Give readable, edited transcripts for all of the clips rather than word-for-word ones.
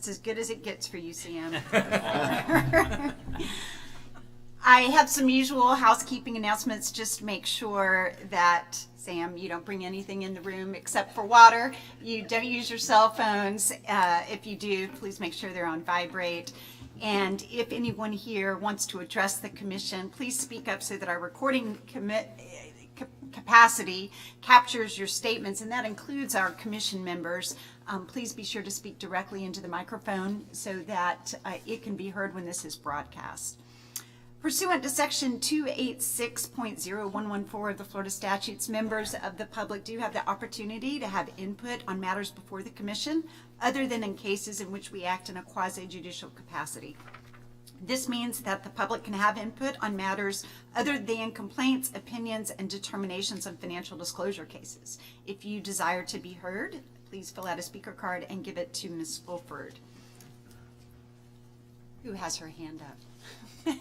That's as good as it gets for you, Sam. I have some usual housekeeping announcements. Just make sure that, Sam, you don't bring anything in the room except for water. You don't use your cell phones. If you do, please make sure they're on vibrate. And if anyone here wants to address the commission, please speak up so that our recording capacity captures your statements, and that includes our commission members. Please be sure to speak directly into the microphone so that it can be heard when this is broadcast. Pursuant to Section 286.0114 of the Florida Statutes, members of the public do have the opportunity to have input on matters before the commission, other than in cases in which we act in a quasi-judicial capacity. This means that the public can have input on matters other than complaints, opinions, and determinations on financial disclosure cases. If you desire to be heard, please fill out a speaker card and give it to Ms. Fulford, who has her hand up. Yes.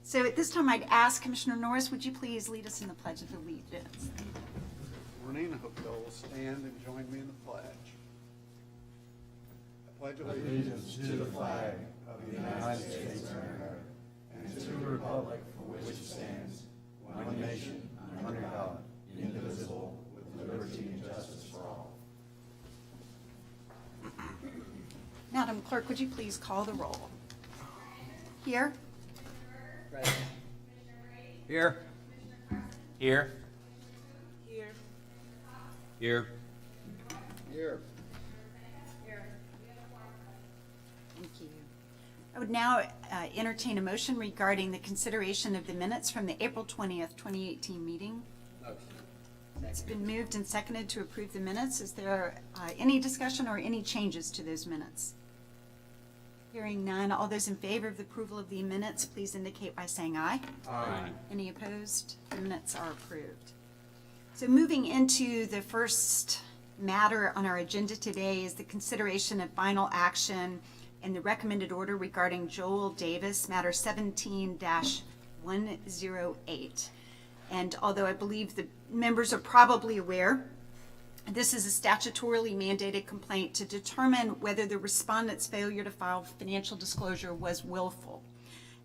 So at this time, I'd ask Commissioner Norris, would you please lead us in the Pledge of Allegiance? Good morning. I hope you all will stand and join me in the pledge. I pledge allegiance to the flag of the United States of America and to the republic for which it stands, one nation, under God, indivisible, with liberty and justice for all. Madam Clerk, would you please call the roll? Here. Here. Here. Here. Here. Here. Thank you. I would now entertain a motion regarding the consideration of the minutes from the April 20th, 2018 meeting. It's been moved and seconded to approve the minutes. Is there any discussion or any changes to those minutes? Hearing none, all those in favor of the approval of the minutes, please indicate by saying aye. Aye. Any opposed? The minutes are approved. So moving into the first matter on our agenda today is the consideration of final action and the recommended order regarding Joel Davis, matter 17-108. And although I believe the members are probably aware, this is a statutorily mandated complaint to determine whether the respondent's failure to file financial disclosure was willful.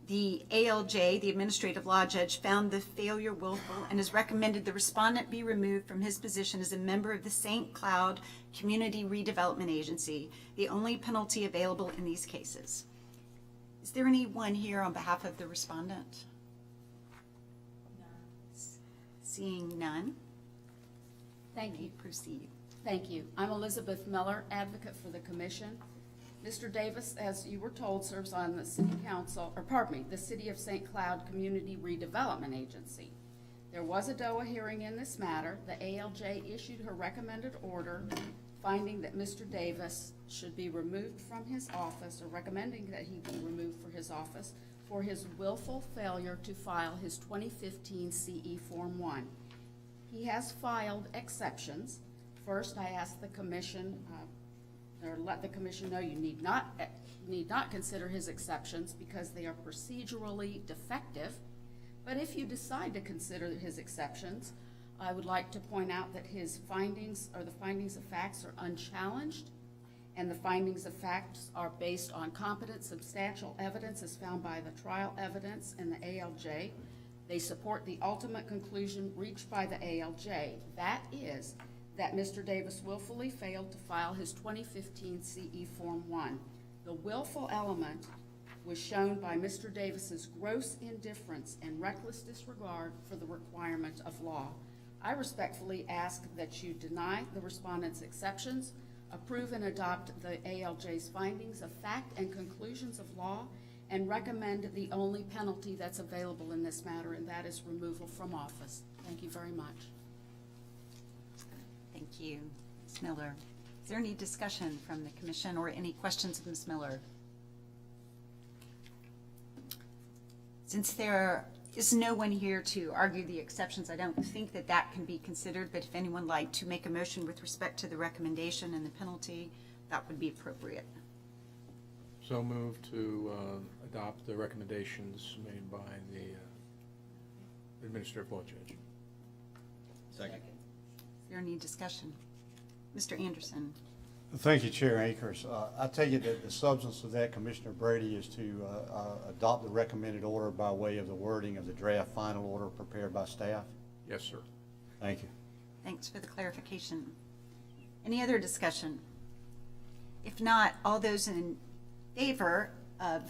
The ALJ, the administrative law judge, found the failure willful and has recommended the respondent be removed from his position as a member of the St. Cloud Community Redevelopment Agency, the only penalty available in these cases. Is there anyone here on behalf of the respondent? Seeing none. Thank you. Proceed. Thank you. I'm Elizabeth Miller, advocate for the commission. Mr. Davis, as you were told, serves on the City Council, the City of St. Cloud Community Redevelopment Agency. There was a DOA hearing in this matter. The ALJ issued her recommended order finding that Mr. Davis should be removed from his office, or recommending that he be removed from his office for his willful failure to file his 2015 CE Form 1. He has filed exceptions. First, I asked the commission, or let the commission know you need not consider his exceptions because they are procedurally defective. But if you decide to consider his exceptions, I would like to point out that his findings, or the findings of facts, are unchallenged, and the findings of facts are based on competent, substantial evidence as found by the trial evidence and the ALJ. They support the ultimate conclusion reached by the ALJ. That is that Mr. Davis willfully failed to file his 2015 CE Form 1. The willful element was shown by Mr. Davis's gross indifference and reckless disregard for the requirement of law. I respectfully ask that you deny the respondent's exceptions, approve and adopt the ALJ's findings of fact and conclusions of law, and recommend the only penalty that's available in this matter, and that is removal from office. Thank you very much. Thank you. Ms. Miller. Is there any discussion from the commission or any questions of Ms. Miller? Since there is no one here to argue the exceptions, I don't think that that can be considered, but if anyone would like to make a motion with respect to the recommendation and the penalty, that would be appropriate. So move to adopt the recommendations made by the administrative law judge. Second. there any discussion? Mr. Anderson? Thank you, Chair Akers. I take it that the substance of that, Commissioner Brady, is to adopt the recommended order by way of the wording of the draft final order prepared by staff? Yes, sir. Thank you. Thanks for the clarification. Any other discussion? If not, all those in favor of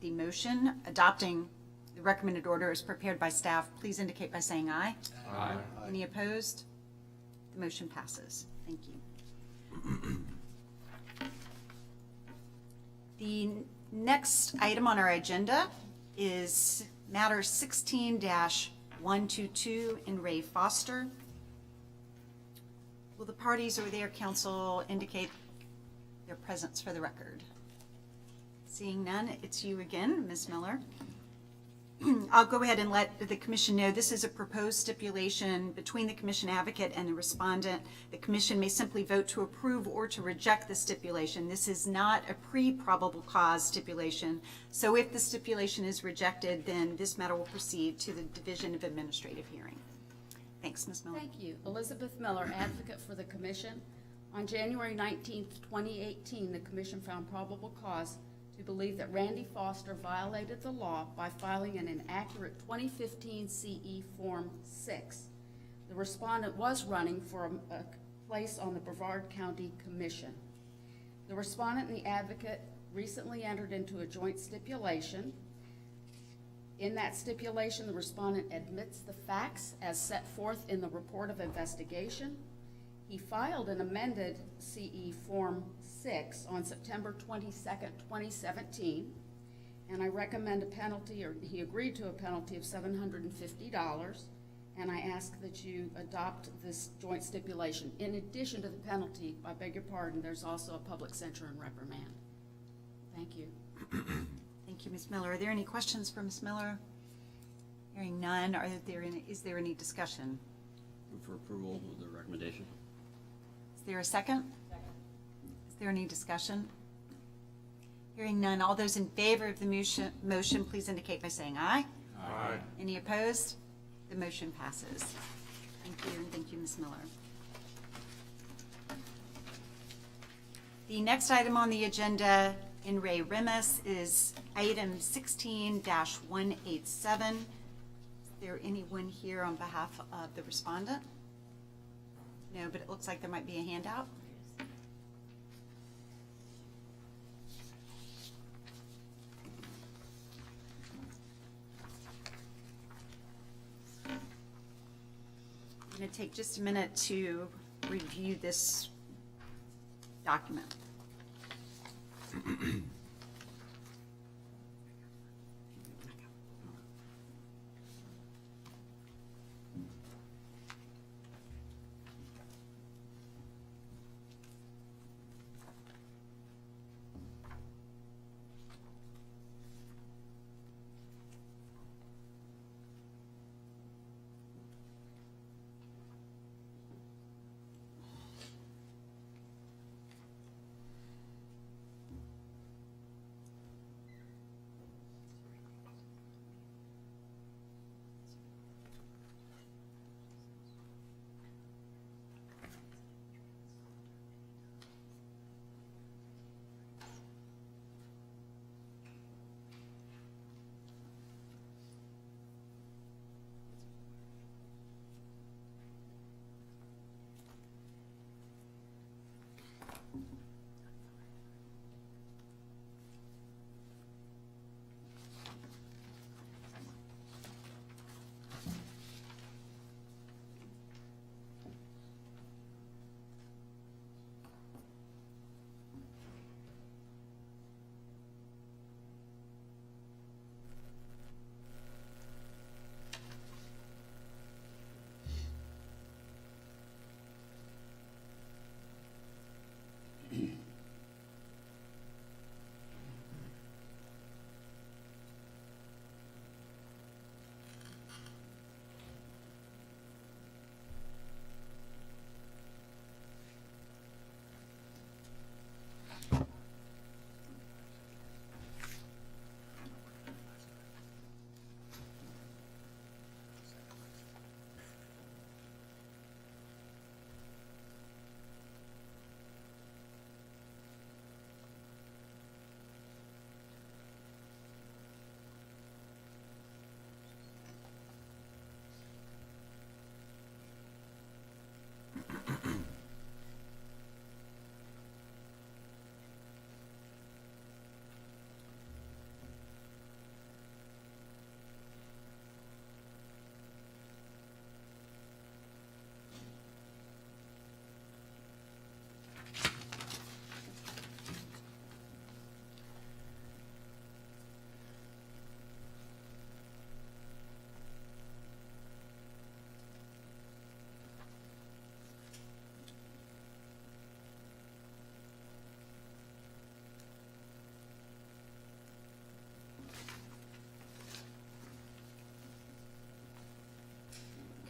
the motion adopting the recommended order as prepared by staff, please indicate by saying aye. Aye. Any opposed? The motion passes. Thank you. The next item on our agenda is matter 16-122 in Ray Foster. Will the parties or their counsel indicate their presence for the record? Seeing none, it's you again, Ms. Miller. I'll go ahead and let the commission know this is a proposed stipulation between the commission advocate and the respondent. The commission may simply vote to approve or to reject the stipulation. This is not a pre-probable cause stipulation. So if the stipulation is rejected, then this matter will proceed to the Division of Administrative Hearing. Thanks, Ms. Miller. Thank you. Elizabeth Miller, advocate for the commission. On January 19th, 2018, the commission found probable cause to believe that Randy Foster violated the law by filing an inaccurate 2015 CE Form 6. The respondent was running for a place on the Brevard County Commission. The respondent and the advocate recently entered into a joint stipulation. In that stipulation, the respondent admits the facts as set forth in the report of investigation. He filed an amended CE Form 6 on September 22nd, 2017, and I recommend a penalty, or he agreed to a penalty of $750, and I ask that you adopt this joint stipulation. In addition to the penalty, I beg your pardon, there's also a public censure and reprimand. Thank you. Thank you, Ms. Miller. Are there any questions for Ms. Miller? Hearing none, is there any discussion? Move for approval of the recommendation. Is there a second? Is there any discussion? Hearing none, all those in favor of the motion, please indicate by saying aye. Aye. Any opposed? The motion passes. Thank you, and thank you, Ms. Miller. The next item on the agenda in Ray Remus is item 16-187. Is there anyone here on behalf of the respondent? No, but it looks like there might be a handout. I'm going to take just a minute to review this document.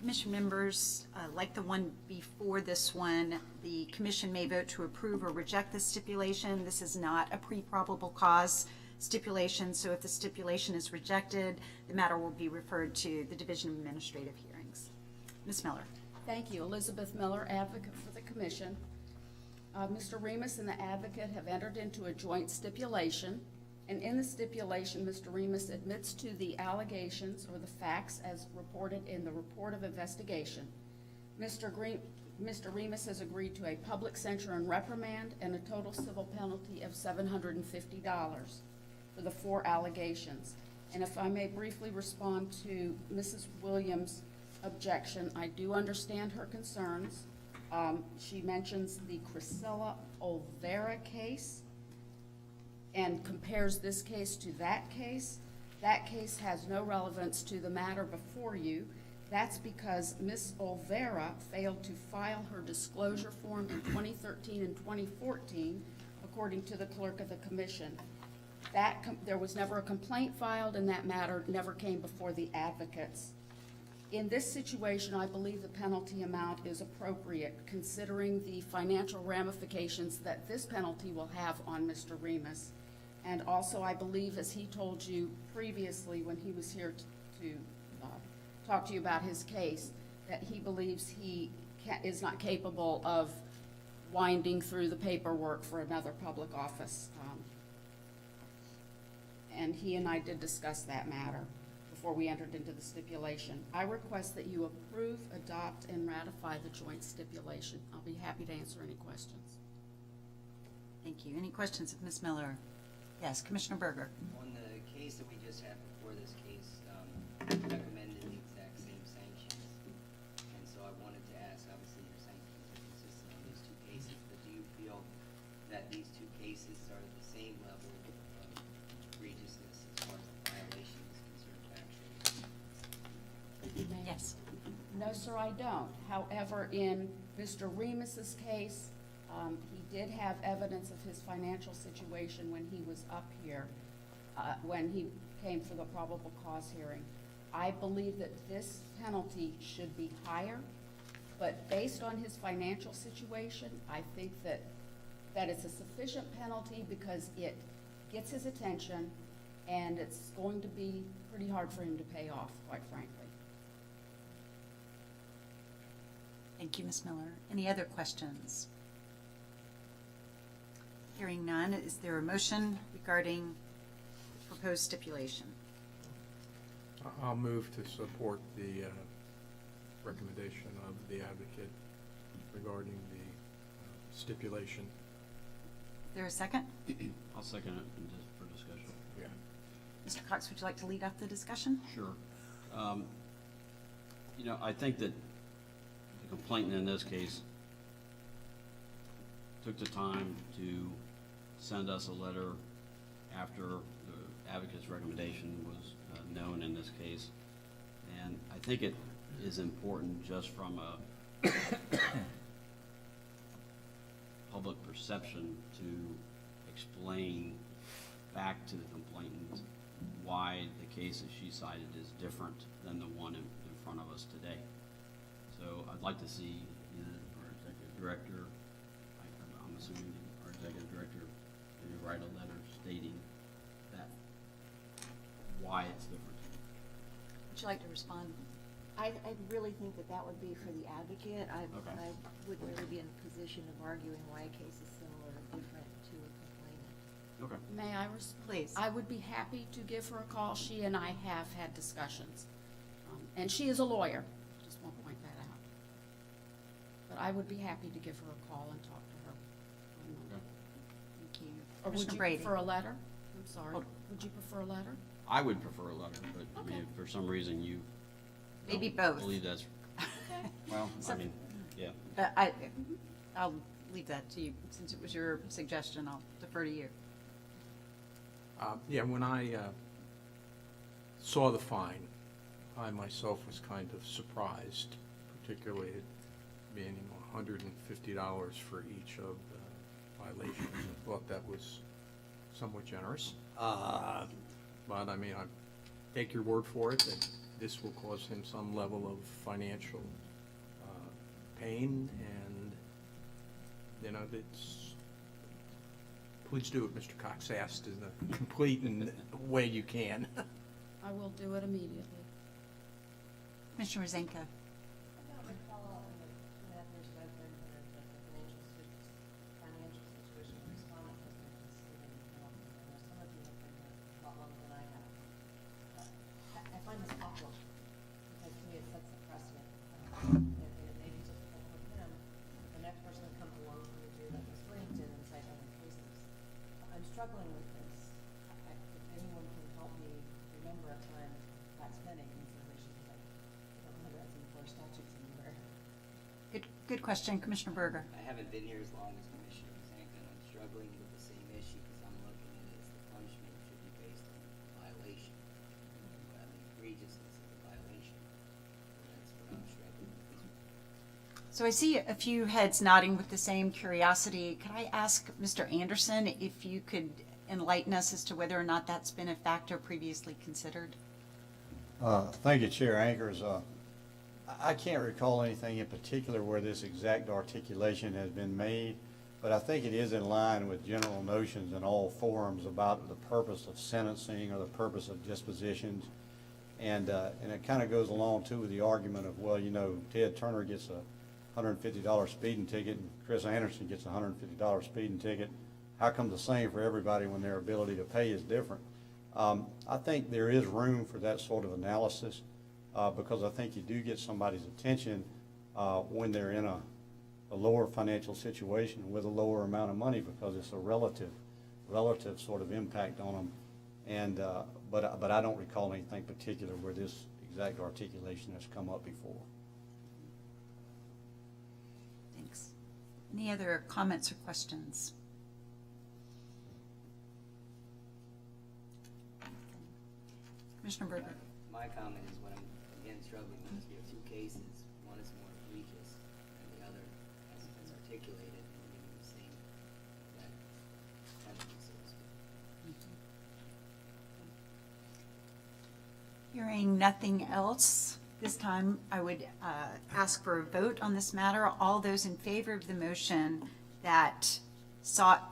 Commission members, like the one before this one, the commission may vote to approve or reject this stipulation. This is not a pre-probable cause stipulation, so if the stipulation is rejected, the matter will be referred to the Division of Administrative Hearings. Ms. Miller. Thank you. Elizabeth Miller, advocate for the commission. Mr. Remus and the advocate have entered into a joint stipulation, and in the stipulation, Mr. Remus admits to the allegations or the facts as reported in the report of investigation. Mr. Remus has agreed to a public censure and reprimand and a total civil penalty of $750 for the 4 allegations. And if I may briefly respond to Mrs. Williams' objection, I do understand her concerns. She mentions the Priscilla Olvera case and compares this case to that case. That case has no relevance to the matter before you. That's because Ms. Olvera failed to file her disclosure form in 2013 and 2014, according to the clerk of the commission. There was never a complaint filed, and that matter never came before the advocates. In this situation, I believe the penalty amount is appropriate, considering the financial ramifications that this penalty will have on Mr. Remus. And also, I believe, as he told you previously when he was here to talk to you about his case, that he believes he is not capable of winding through the paperwork for another public office. And he and I did discuss that matter before we entered into the stipulation. I request that you approve, adopt, and ratify the joint stipulation. I'll be happy to answer any questions. Thank you. Any questions of Ms. Miller? Yes, Commissioner Berger. On the case that we just had before this case, recommended the exact same sanctions. And so I wanted to ask, obviously your sanctions are consistent on these 2 cases, but do you feel that these 2 cases are at the same level of egregiousness as far as the violation is concerned factually? Yes. No, sir, I don't. However, in Mr. Remus's case, he did have evidence of his financial situation when he was up here, when he came for the probable cause hearing. I believe that this penalty should be higher, but based on his financial situation, I think that it's a sufficient penalty because it gets his attention, and it's going to be pretty hard for him to pay off, quite frankly. Thank you, Ms. Miller. Any other questions? Hearing none, is there a motion regarding proposed stipulation? I'll move to support the recommendation of the advocate regarding the stipulation. Is there a second? I'll second it just for discussion. Yeah. Mr. Cox, would you like to lead off the discussion? Sure. I think that the complainant in this case took the time to send us a letter after the advocate's recommendation was known in this case. And I think it is important just from a public perception to explain back to the complainant why the case that she cited is different than the one in front of us today. So I'd like to see either our executive director, I'm assuming our executive director, maybe write a letter stating that, why it's different. Would you like to respond? I really think that would be for the advocate. Okay. I wouldn't really be in a position of arguing why a case is similar or different to a complainant. Okay. May I Please. I would be happy to give her a call. She and I have had discussions. And she is a lawyer. Just want to point that out. But I would be happy to give her a call and talk to her. Thank you. Or would Commissioner you Brady. prefer a letter? I'm sorry. Hold- Would you prefer a letter? I would prefer a letter, but I mean, Okay. if for some reason you Maybe don't both. believe that's, well, I mean, yeah. But I'll leave that to you. Since it was your suggestion, I'll defer to you. Yeah, when I saw the fine, I myself was kind of surprised, particularly it being $150 for each of the violations. I thought that was somewhat generous. But I mean, I take your word for it that this will cause him some level of financial pain, and, you know, it's, please do what Mr. Cox asked in the complete and way you can. I will do it immediately. Commissioner Rosenko. I don't recall in the 2.5 years that I've been here that the financial situation of respondent has been considered. I know some of you have been here a lot longer than I have. I find this awful, because to me it sets a precedent. It may be difficult for him, the next person that comes along from you do like Ms. Willington and cite other cases. I'm struggling with this. If anyone can help me remember a time tax spending considerations, but I don't know that's in core statutes anywhere. Good question, Commissioner Berger. I haven't been here as long as Commissioner Zanka, and I'm struggling with the same issue because I'm looking at it as the punishment should be based on violation, on the egregiousness of the violation. That's what I'm struggling with. So I see a few heads nodding with the same curiosity. Could I ask Mr. Anderson if you could enlighten us as to whether or not that's been a factor previously considered? Thank you, Chair Ankers. I can't recall anything in particular where this exact articulation has been made, but I think it is in line with general notions in all forums about the purpose of sentencing or the purpose of dispositions. And it kind of goes along, too, with the argument of, well, you know, Ted Turner gets a $150 speeding ticket and Chris Anderson gets a $150 speeding ticket. How come the same for everybody when their ability to pay is different? I think there is room for that sort of analysis because I think you do get somebody's attention when they're in a lower financial situation with a lower amount of money because it's a relative sort of impact on them. And but I don't recall anything particular where this exact articulation has come up before. Thanks. Any other comments or questions? Commissioner Berger. My comment is what I'm, again, struggling with is we have two cases. One is more egregious than the other as articulated, and we're giving the same exact penalty, so to speak. Hearing nothing else, this time I would ask for a vote on this matter. All those in favor of the motion that sought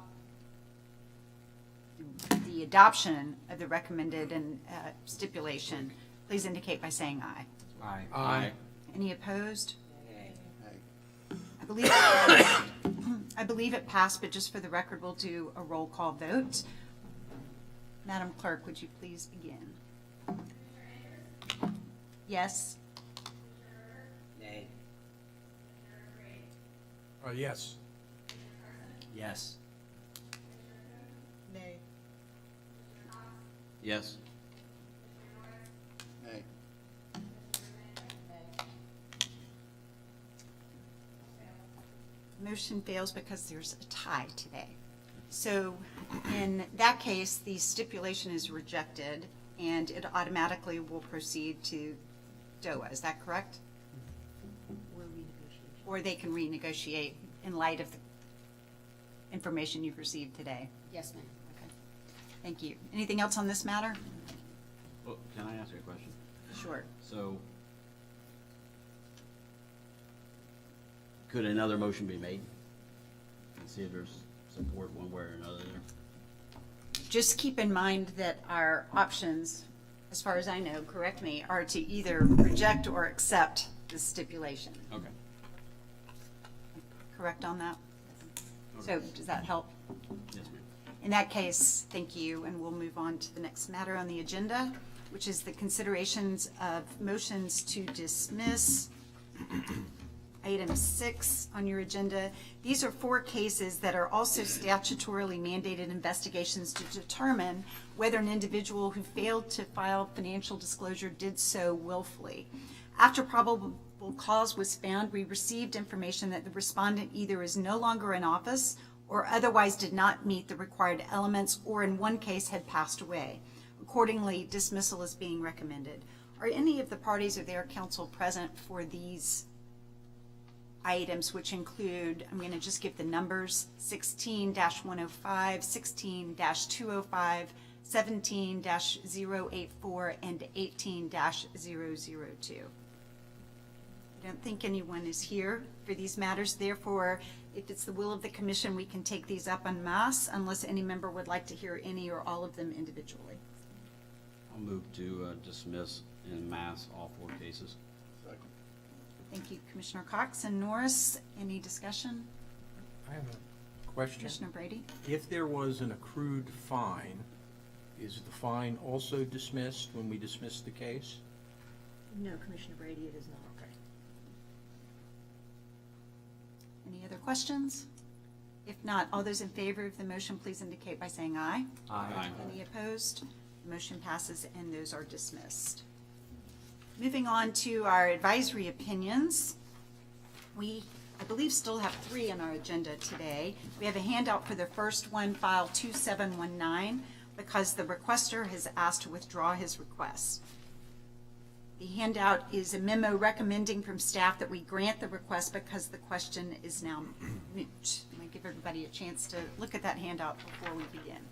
the adoption of the recommended and stipulation, please indicate by saying aye. Aye. Aye. Any opposed? Okay. I believe it passed, but just for the record, we'll do a roll call vote. Madam Clerk, would you please begin? Yes? Nay. Yes. Yes. Nay. Yes. Nay. Motion fails because there's a tie today. So in that case, the stipulation is rejected and it automatically will proceed to DOA. Is that correct? Or renegotiation. Or they can renegotiate in light of the information you've received today. Yes, ma'am. Okay. Thank you. Anything else on this matter? Well, can I ask you a question? Sure. So, could another motion be made? And see if there's support one way or another there? Just keep in mind that our options, as far as I know, correct me, are to either reject or accept the stipulation. Okay. Correct on that? Okay. So does that help? Yes, ma'am. In that case, thank you, and we'll move on to the next matter on the agenda, which is the considerations of motions to dismiss. Item 6 on your agenda. These are 4 cases that are also statutorily mandated investigations to determine whether an individual who failed to file financial disclosure did so willfully. After probable cause was found, we received information that the respondent either is no longer in office or otherwise did not meet the required elements, or in one case had passed away. Accordingly, dismissal is being recommended. Are any of the parties or their counsel present for these items, which include, I'm going to just give the numbers, 16-105, 16-205, 17-084, and 18-002. I don't think anyone is here for these matters. Therefore, if it's the will of the commission, we can take these up en masse unless any member would like to hear any or all of them individually. I'll move to dismiss en masse all 4 cases. Second. Thank you, Commissioner Cox and Norris. Any discussion? I have a question. Commissioner Brady? If there was an accrued fine, is the fine also dismissed when we dismiss the case? No, Commissioner Brady, it is not. Okay. Any other questions? If not, all those in favor of the motion, please indicate by saying aye. Aye. Any opposed? The motion passes and those are dismissed. Moving on to our advisory opinions. We, I believe, still have 3 on our agenda today. We have a handout for the first one, file 2719, because the requester has asked to withdraw his request. The handout is a memo recommending from staff that we grant the request because the question is now moot. I'm going to give everybody a chance to look at that handout before we begin.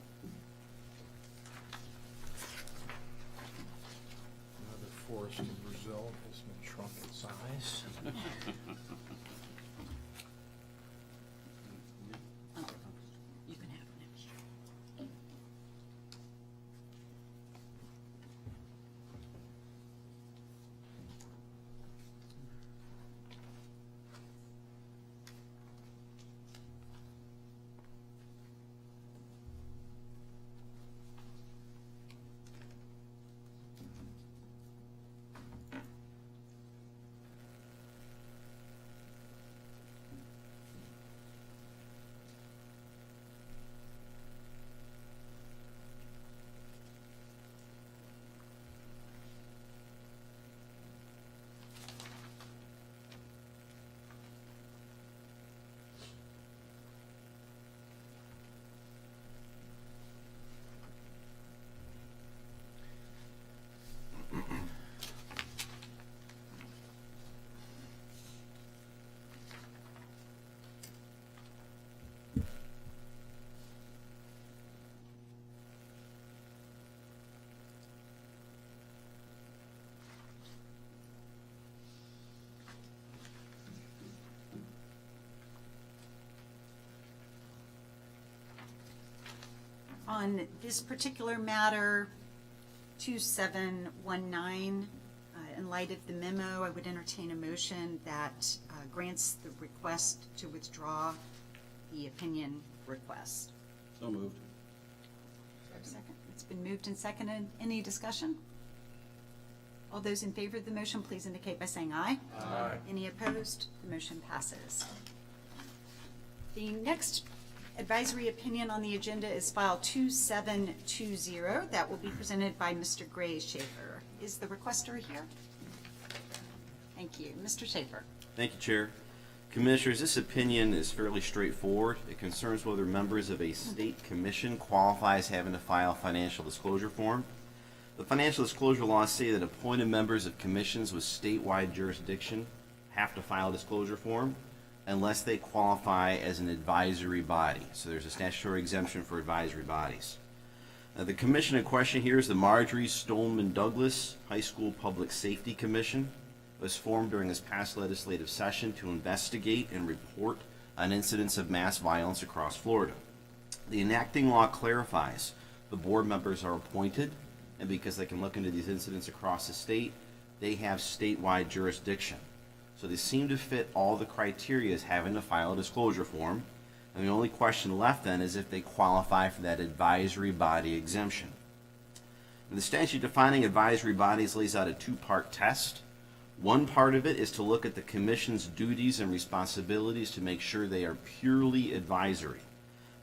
Another forest in Brazil has been shrunk in size. You can have an extra. On this particular matter, 2719, in light of the memo, I would entertain a motion that grants the request to withdraw the opinion request. So moved. Is there a second? It's been moved and seconded. Any discussion? All those in favor of the motion, please indicate by saying aye. Aye. Any opposed? The motion passes. The next advisory opinion on the agenda is file 2720. That will be presented by Mr. Gray Schaefer. Is the requester here? Thank you. Mr. Schaefer. Thank you, Chair. Commissioners, this opinion is fairly straightforward. It concerns whether members of a state commission qualify as having to file financial disclosure form. The financial disclosure laws say that appointed members of commissions with statewide jurisdiction have to file a disclosure form unless they qualify as an advisory body. So there's a statutory exemption for advisory bodies. The commission in question here is the Marjorie Stoneman Douglas High School Public Safety Commission. It was formed during this past legislative session to investigate and report on incidents of mass violence across Florida. The enacting law clarifies the board members are appointed, and because they can look into these incidents across the state, they have statewide jurisdiction. So they seem to fit all the criteria as having to file a disclosure form, and the only question left then is if they qualify for that advisory body exemption. And the statute defining advisory bodies lays out a 2-part test. One part of it is to look at the commission's duties and responsibilities to make sure they are purely advisory.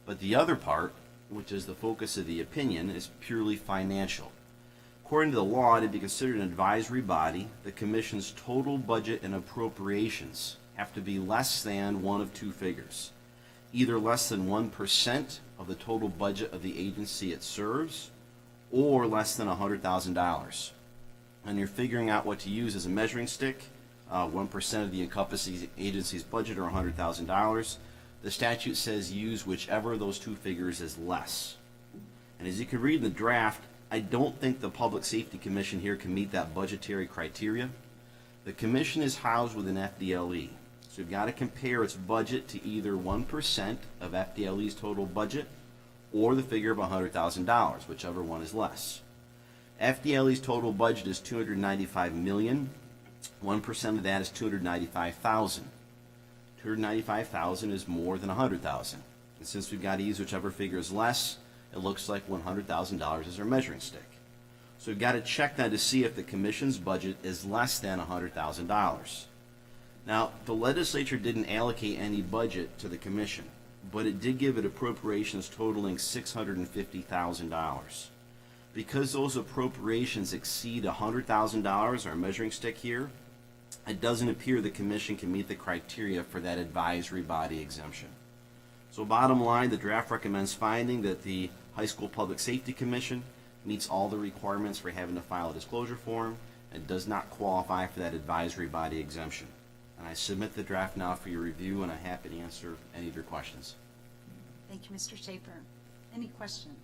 But the other part, which is the focus of the opinion, is purely financial. According to the law, to be considered an advisory body, the commission's total budget and appropriations have to be less than one of 2 figures. Either less than 1% of the total budget of the agency it serves, or less than $100,000. And you're figuring out what to use as a measuring stick. 1% of the encompassing agency's budget, or $100,000. The statute says use whichever of those 2 figures is less. And as you can read in the draft, I don't think the Public Safety Commission here can meet that budgetary criteria. The commission is housed within FDLE, so you've got to compare its budget to either 1% of FDLE's total budget or the figure of $100,000, whichever one is less. FDLE's total budget is $295 million. 1% of that is $295,000. $295,000 is more than $100,000. And since we've got to use whichever figure is less, it looks like $100,000 is our measuring stick. So we've got to check that to see if the commission's budget is less than $100,000. Now, the legislature didn't allocate any budget to the commission, but it did give it appropriations totaling $650,000. Because those appropriations exceed $100,000, our measuring stick here, it doesn't appear the commission can meet the criteria for that advisory body exemption. So bottom line, the draft recommends finding that the High School Public Safety Commission meets all the requirements for having to file a disclosure form and does not qualify for that advisory body exemption. And I submit the draft now for your review, and I'm happy to answer any of your questions. Thank you, Mr. Schaefer. Any questions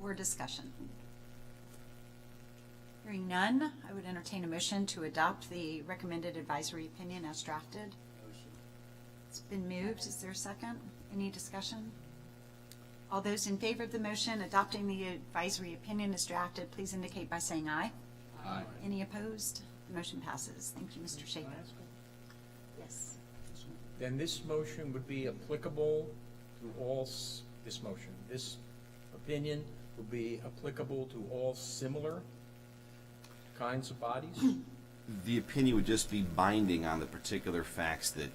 or discussion? Hearing none, I would entertain a motion to adopt the recommended advisory opinion as drafted. It's been moved. Is there a second? Any discussion? All those in favor of the motion adopting the advisory opinion as drafted, please indicate by saying aye. Aye. Any opposed? The motion passes. Thank you, Mr. Schaefer. Yes. Then this motion would be applicable to all, this motion, this opinion would be applicable to all similar kinds of bodies? The opinion would just be binding on the particular facts that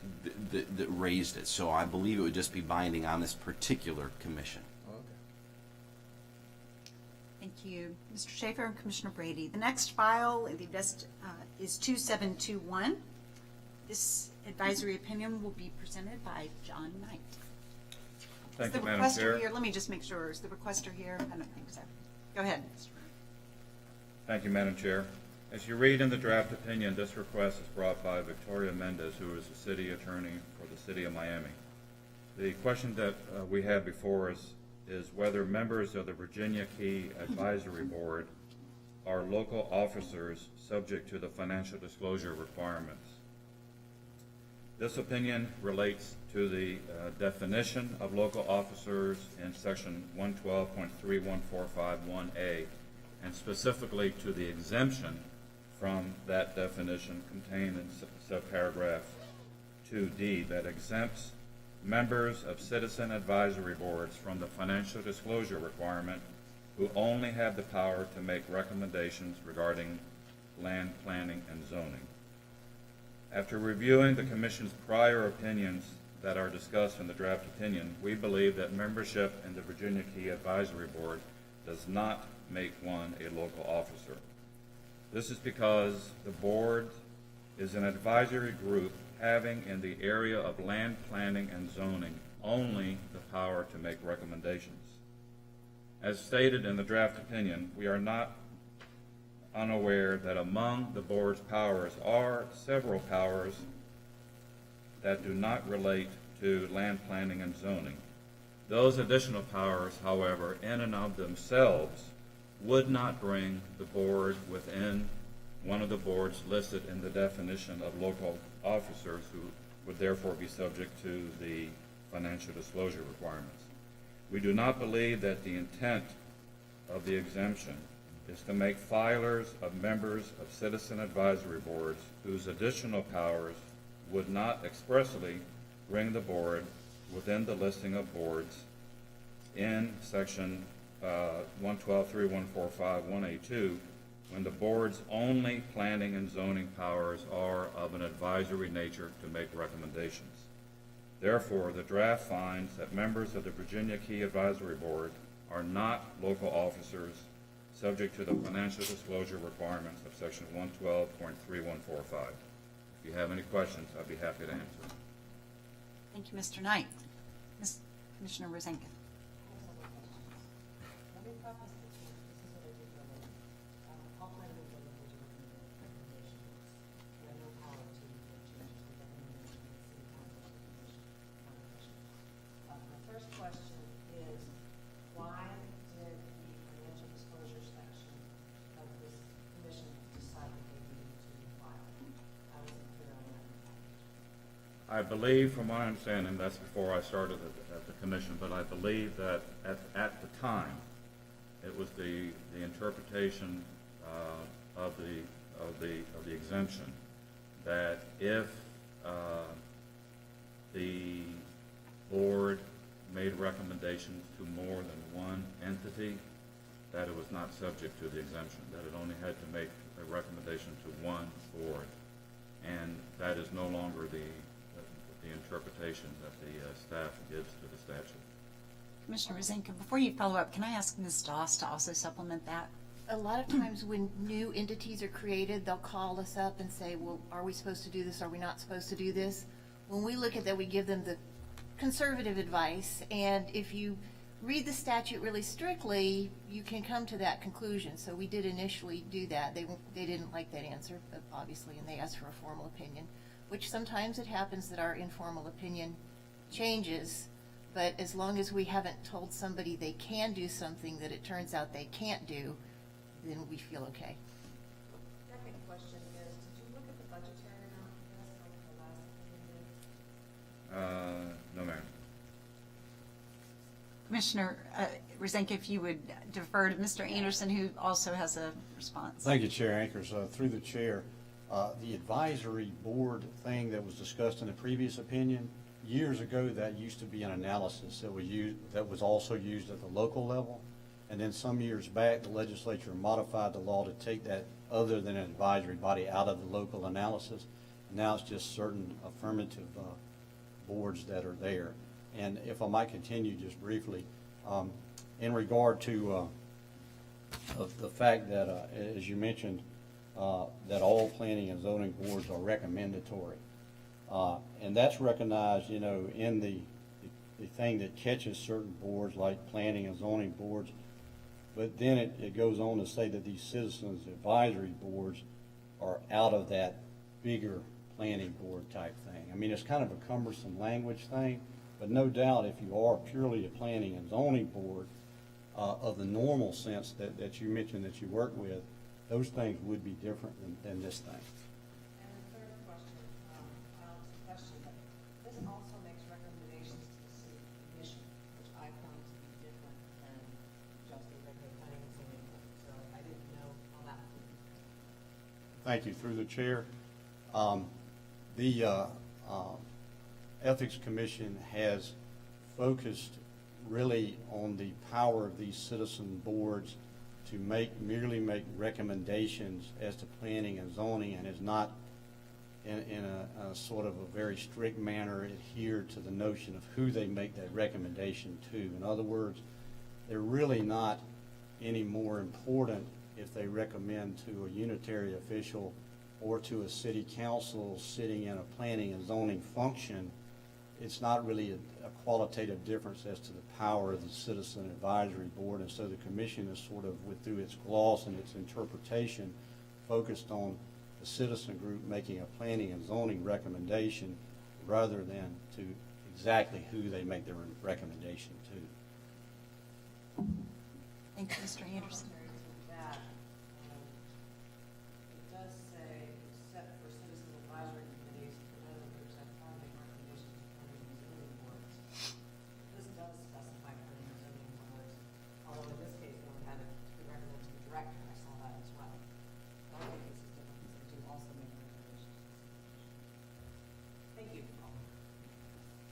raised it. So I believe it would just be binding on this particular commission. Okay. Thank you, Mr. Schaefer and Commissioner Brady. The next file is 2721. This advisory opinion will be presented by John Knight. Thank Is you, the Madam requester Chair. here? Let me just make sure. Is the requester here? I don't think so. Go ahead. Thank you, Madam Chair. As you read in the draft opinion, this request is brought by Victoria Mendez, who is the city attorney for the city of Miami. The question that we have before us is whether members of the Virginia Key Advisory Board are local officers subject to the financial disclosure requirements. This opinion relates to the definition of local officers in section 112.31451A, and specifically to the exemption from that definition contained in subparagraph 2D that exempts members of citizen advisory boards from the financial disclosure requirement who only have the power to make recommendations regarding land planning and zoning. After reviewing the Commission's prior opinions that are discussed in the draft opinion, we believe that membership in the Virginia Key Advisory Board does not make one a local officer. This is because the board is an advisory group having in the area of land planning and zoning only the power to make recommendations. As stated in the draft opinion, we are not unaware that among the board's powers are several powers that do not relate to land planning and zoning. Those additional powers, however, in and of themselves would not bring the board within one of the boards listed in the definition of local officers who would therefore be subject to the financial disclosure requirements. We do not believe that the intent of the exemption is to make filers of members of citizen advisory boards whose additional powers would not expressly bring the board within the listing of boards in section 112.31451A2 when the board's only planning and zoning powers are of an advisory nature to make recommendations. Therefore, the draft finds that members of the Virginia Key Advisory Board are not local officers subject to the financial disclosure requirements of section 112.3145. If you have any questions, I'd be happy to answer. Thank you, Mr. Knight. Ms. Commissioner Rosenka. Let me preface this with, this is what I did earlier. All planning and zoning boards are recommendations. We have no power to make changes to the recommendation of the city council or the commission. My first question is, the I believe, from my understanding, that's before I started at the commission, but I believe that at the time, it was the interpretation of the exemption, that if the board made recommendations to more than one entity, that it was not subject to the exemption, that it only had to make a recommendation to one board. And that is no longer the interpretation that the staff gives to the statute. Commissioner Rosinka, before you follow up, can I ask Ms. Doss to also supplement that? A lot of times when new entities are created, they'll call us up and say, well, are we supposed to do this? Are we not supposed to do this? When we look at that, we give them the conservative advice, and if you read the statute really strictly, you can come to that conclusion. So we did initially do that. They didn't like that answer, but obviously, and they asked for a formal opinion, which sometimes it happens that our informal opinion changes, but as long as we haven't told somebody they can do something that it turns out they can't do, then we feel okay. Second question is, did you look at the budgetary amount for this, like the last opinion did? No, ma'am. Commissioner Rosinka, if you would defer to Mr. Anderson, who also has a response. Thank you, Chair Akers. Through the chair, the advisory board thing that was discussed in the previous opinion, years ago, that used to be an analysis that was also used at the local level. And then some years back, the legislature modified the law to take that other than an advisory body out of the local analysis. Now it's just certain affirmative boards that are there. And if I might continue just briefly, in regard to of the fact that, as you mentioned, that all planning and zoning boards are recommendatory. And that's recognized, in the thing that catches certain boards like planning and zoning boards. But then it goes on to say that these citizens advisory boards are out of that bigger planning board type thing. I mean, it's kind of a cumbersome language thing, but no doubt if you are purely a planning and zoning board of the normal sense that you mentioned that you work with, those things would be different than this thing. And the third question, but this also makes recommendations to the city commission, which I found to be different than just the regular planning and zoning board. So I didn't know how that would be. Thank you. Through the chair, the Ethics Commission has focused really on the power of these citizen boards to merely make recommendations as to planning and zoning, and is not in a sort of a very strict manner adhere to the notion of who they make that recommendation to. In other words, they're really not any more important if they recommend to a unitary official or to a city council sitting in a planning and zoning function. It's not really a qualitative difference as to the power of the Citizen Advisory Board, and so the commission is sort of, through its gloss and its interpretation, focused on the citizen group making a planning and zoning recommendation rather than to exactly who they make their recommendation to. Thank you, Mr. Anderson. Secondary to that, it does say, except for citizen advisory committees, provided members have power to make recommendations to planning and zoning boards. This does specify planning and zoning boards, although in this case, one had it to recommend to the director, I saw that as well. But I think this is different, because they do also make recommendations to the city commission. Thank you.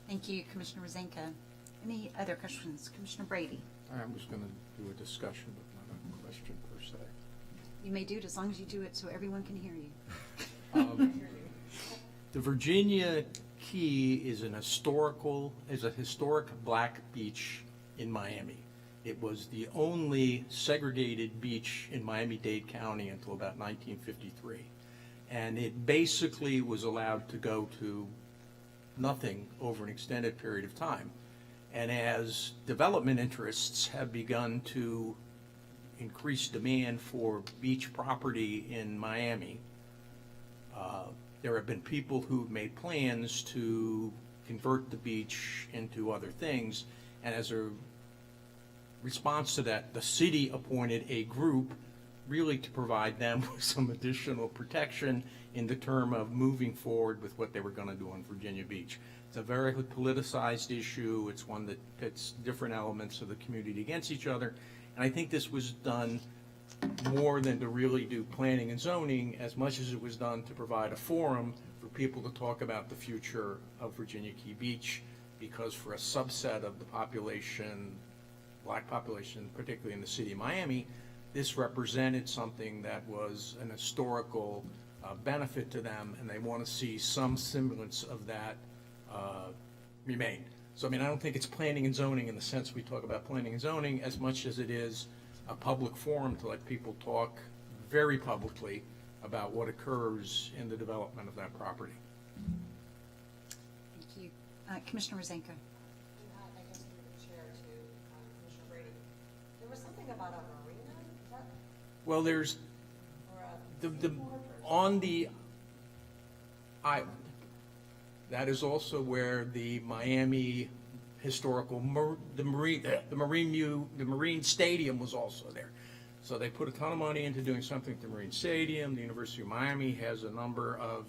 Thank you, Commissioner Rosinka. Any other questions? Commissioner Brady? I was going to do a discussion, but not a question per se. You may do it as long as you do it so everyone can hear you. The Virginia Key is a historic black beach in Miami. It was the only segregated beach in Miami-Dade County until about 1953. And it basically was allowed to go to nothing over an extended period of time. And as development interests have begun to increase demand for beach property in Miami, there have been people who've made plans to convert the beach into other things. And as a response to that, the city appointed a group really to provide them with some additional protection in the term of moving forward with what they were going to do on Virginia Beach. It's a very politicized issue. It's one that pits different elements of the community against each other. And I think this was done more than to really do planning and zoning, as much as it was done to provide a forum for people to talk about the future of Virginia Key Beach, because for a subset of the population, black population, particularly in the city of Miami, this represented something that was an historical benefit to them, and they want to see some semblance of that remain. So, I mean, I don't think it's planning and zoning in the sense we talk about planning and zoning as much as it is a public forum to let people talk very publicly about what occurs in the development of that property. Thank you. Commissioner Rosenko. I guess through the chair to Commissioner Brady. There was something about a marina, is that, Well, there's or a the seaport or on the island. That is also where the Miami historical the Marine Stadium was also there. So they put a ton of money into doing something at the Marine Stadium. The University of Miami has a number of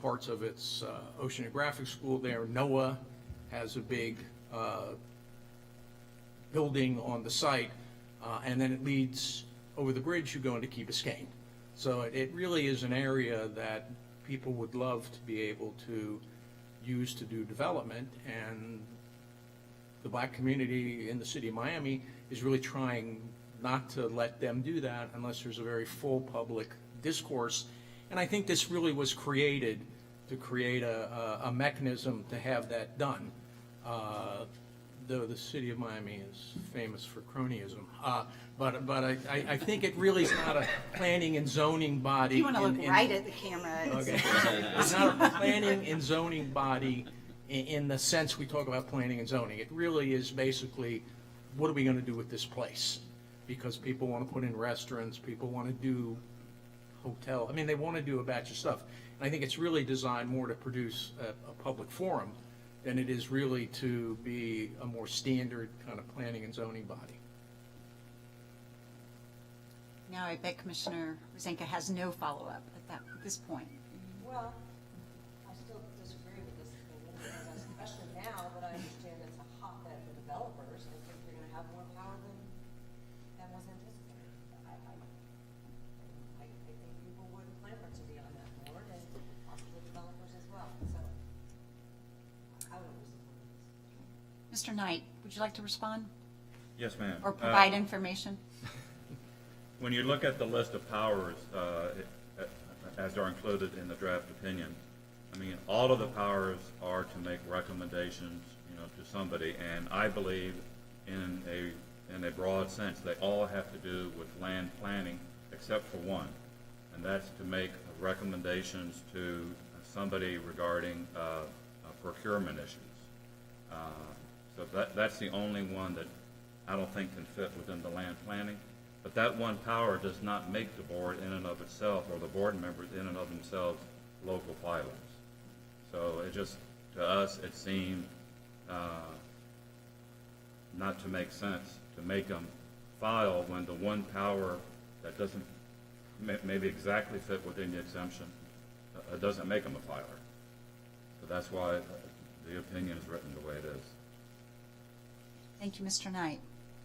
parts of its oceanographic school there. NOAA has a big building on the site, and then it leads over the bridge, you go into Key Biscayne. So it really is an area that people would love to be able to use to do development, and the black community in the city of Miami is really trying not to let them do that unless there's a very full public discourse. And I think this really was created to create a mechanism to have that done. Though the city of Miami is famous for cronyism. But I think it really is not a planning and zoning body. You want to look in- right at the camera. Okay. It's not a planning and zoning body in the sense we talk about planning and zoning. It really is basically, what are we going to do with this place? Because people want to put in restaurants, people want to do hotel, I mean, they want to do a batch of stuff. And I think it's really designed more to produce a public forum than it is really to be a more standard kind of planning and zoning body. Now, I bet Commissioner Rosenka has no follow-up at this point. Well, I still disagree with this opinion, because especially now that I understand it's a hotbed for developers, I think you're gonna have more power than was anticipated. I think people would clamor to be on that board, and possibly developers as well, so I would support this. Mr. Knight, would you like to respond Yes, ma'am. or provide information? When you look at the list of powers, as are included in the draft opinion, I mean, all of the powers are to make recommendations, to somebody, and I believe in a broad sense, they all have to do with land planning, except for one, and that's to make recommendations to somebody regarding procurement issues. So that's the only one that I don't think can fit within the land planning. But that one power does not make the board in and of itself, or the board members in and of themselves, local filers. So it just, to us, it seemed not to make sense to make them file when the one power that doesn't maybe exactly fit within the exemption doesn't make them a filer. So that's why the opinion is written the way it is. Thank you, Mr. Knight.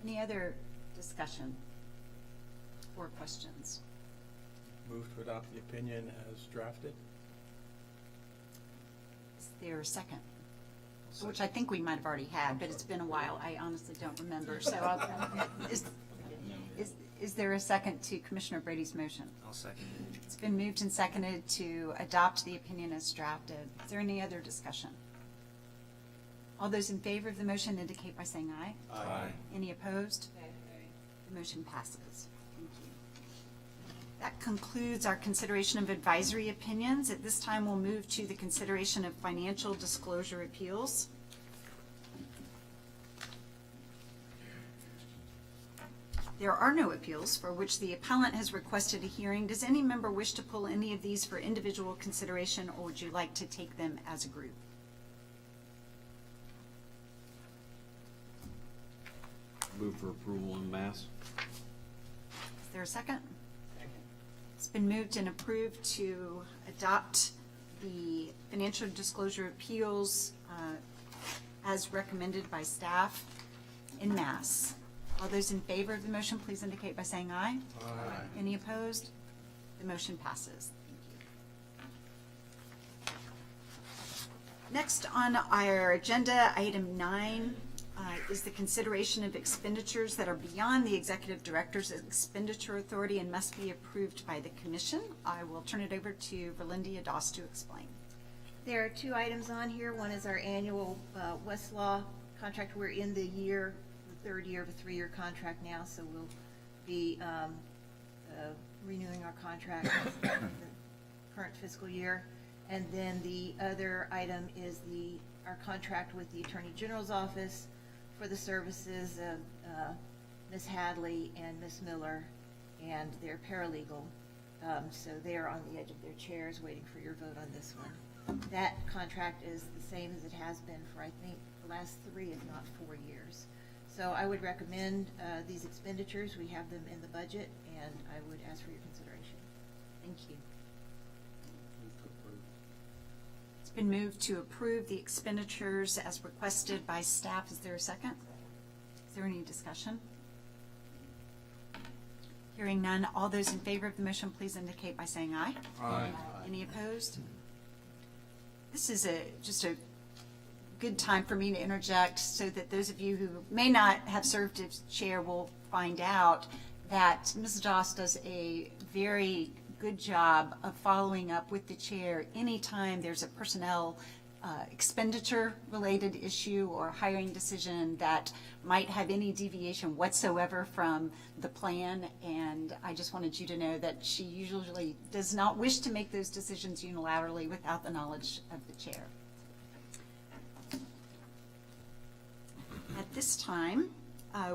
Any other discussion or questions? Move to adopt the opinion as drafted. Is there a second? Which I think we might have already had, but it's been a while. I honestly don't remember. So is there a second to Commissioner Brady's motion? I'll second it. It's been moved and seconded to adopt the opinion as drafted. Is there any other discussion? All those in favor of the motion indicate by saying aye. Aye. Any opposed? Okay. The motion passes. Thank you. That concludes our consideration of advisory opinions. At this time, we'll move to the consideration of financial disclosure appeals. There are no appeals for which the appellant has requested a hearing. Does any member wish to pull any of these for individual consideration, or would you like to take them as a group? Move for approval en masse. Is there a second? It's been moved and approved to adopt the financial disclosure appeals as recommended by staff in mass. All those in favor of the motion, please indicate by saying aye. Aye. Any opposed? The motion passes. Next on our agenda, item 9, is the consideration of expenditures that are beyond the executive director's expenditure authority and must be approved by the commission. I will turn it over to Verlindia Doss to explain. There are 2 items on here. One is our annual Westlaw contract. We're in the third year of a 3-year contract now, so we'll be renewing our contract for the current fiscal year. And then the other item is our contract with the Attorney General's office for the services of Ms. Hadley and Ms. Miller and their paralegal. So they are on the edge of their chairs waiting for your vote on this one. That contract is the same as it has been for, I think, the last 3, if not 4 years. So I would recommend these expenditures. We have them in the budget, and I would ask for your consideration. Thank you. It's been moved to approve the expenditures as requested by staff. Is there a second? Is there any discussion? Hearing none, all those in favor of the motion, please indicate by saying aye. Aye. Any opposed? This is just a good time for me to interject so that those of you who may not have served as chair will find out that Ms. Doss does a very good job of following up with the chair anytime there's a personnel expenditure related issue or hiring decision that might have any deviation whatsoever from the plan. And I just wanted you to know that she usually does not wish to make those decisions unilaterally without the knowledge of the chair. At this time,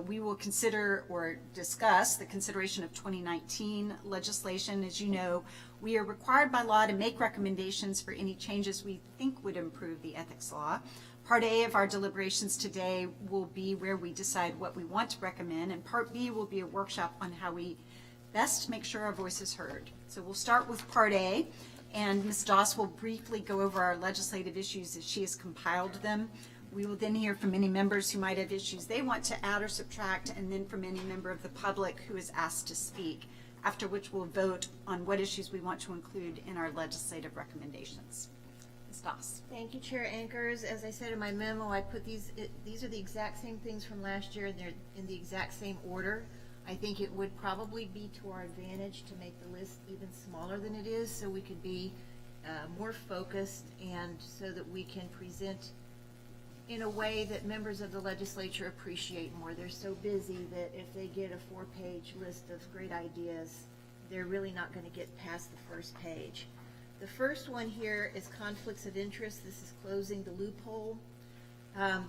we will consider or discuss the consideration of 2019 legislation. As you know, we are required by law to make recommendations for any changes we think would improve the ethics law. Part A of our deliberations today will be where we decide what we want to recommend, and Part B will be a workshop on how we best make sure our voice is heard. So we'll start with Part A, and Ms. Doss will briefly go over our legislative issues as she has compiled them. We will then hear from any members who might have issues they want to add or subtract, and then from any member of the public who is asked to speak, after which we'll vote on what issues we want to include in our legislative recommendations. Ms. Doss. Thank you, Chair Anchors. As I said in my memo, I put these are the exact same things from last year, and they're in the exact same order. I think it would probably be to our advantage to make the list even smaller than it is, so we could be more focused, and so that we can present in a way that members of the legislature appreciate more. They're so busy that if they get a 4-page list of great ideas, they're really not going to get past the first page. The first one here is conflicts of interest. This is closing the loophole.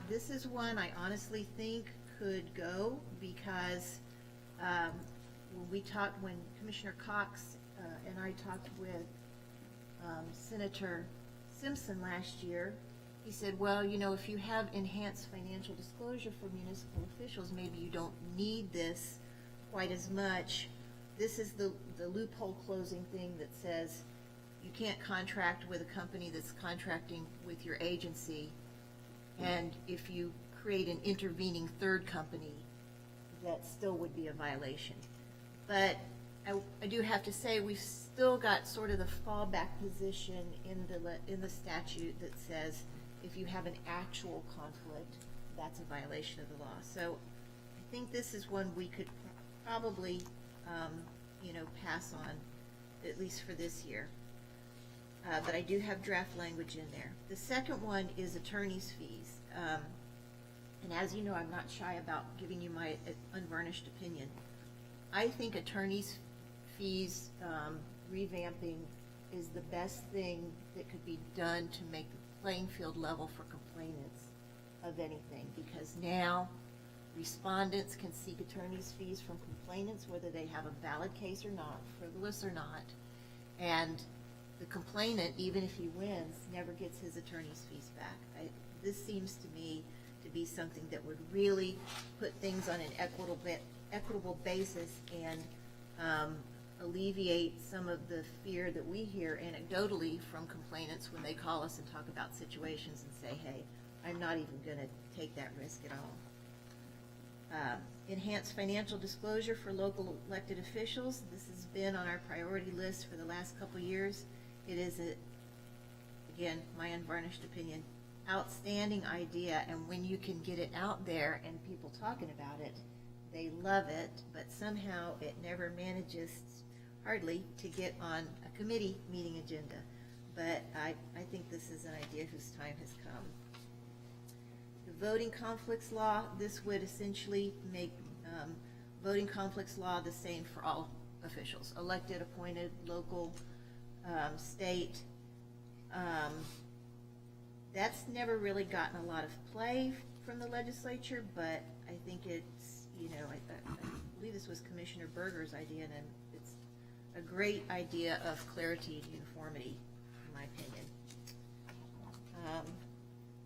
This is one I honestly think could go because when Commissioner Cox and I talked with Senator Simpson last year, he said, well, you know, if you have enhanced financial disclosure for municipal officials, maybe you don't need this quite as much. This is the loophole closing thing that says you can't contract with a company that's contracting with your agency, and if you create an intervening third company, that still would be a violation. But I do have to say, we've still got sort of the fallback position in the statute that says if you have an actual conflict, that's a violation of the law. So I think this is one we could probably, pass on, at least for this year. But I do have draft language in there. The second one is attorney's fees. And as you know, I'm not shy about giving you my unvarnished opinion. I think attorney's fees revamping is the best thing that could be done to make the playing field level for complainants of anything, because now respondents can seek attorney's fees from complainants whether they have a valid case or not, frivolous or not, and the complainant, even if he wins, never gets his attorney's fees back. This seems to me to be something that would really put things on an equitable basis and alleviate some of the fear that we hear anecdotally from complainants when they call us and talk about situations and say, hey, I'm not even gonna take that risk at all. Enhanced financial disclosure for local elected officials. This has been on our priority list for the last couple years. It is, again, my unvarnished opinion, outstanding idea, and when you can get it out there and people talking about it, they love it, but somehow it never manages hardly to get on a committee meeting agenda. But I think this is an idea whose time has come. The voting conflicts law, this would essentially make voting conflicts law the same for all officials, elected, appointed, local, state. That's never really gotten a lot of play from the legislature, but I think it's, I believe this was Commissioner Berger's idea, and it's a great idea of clarity and uniformity, in my opinion.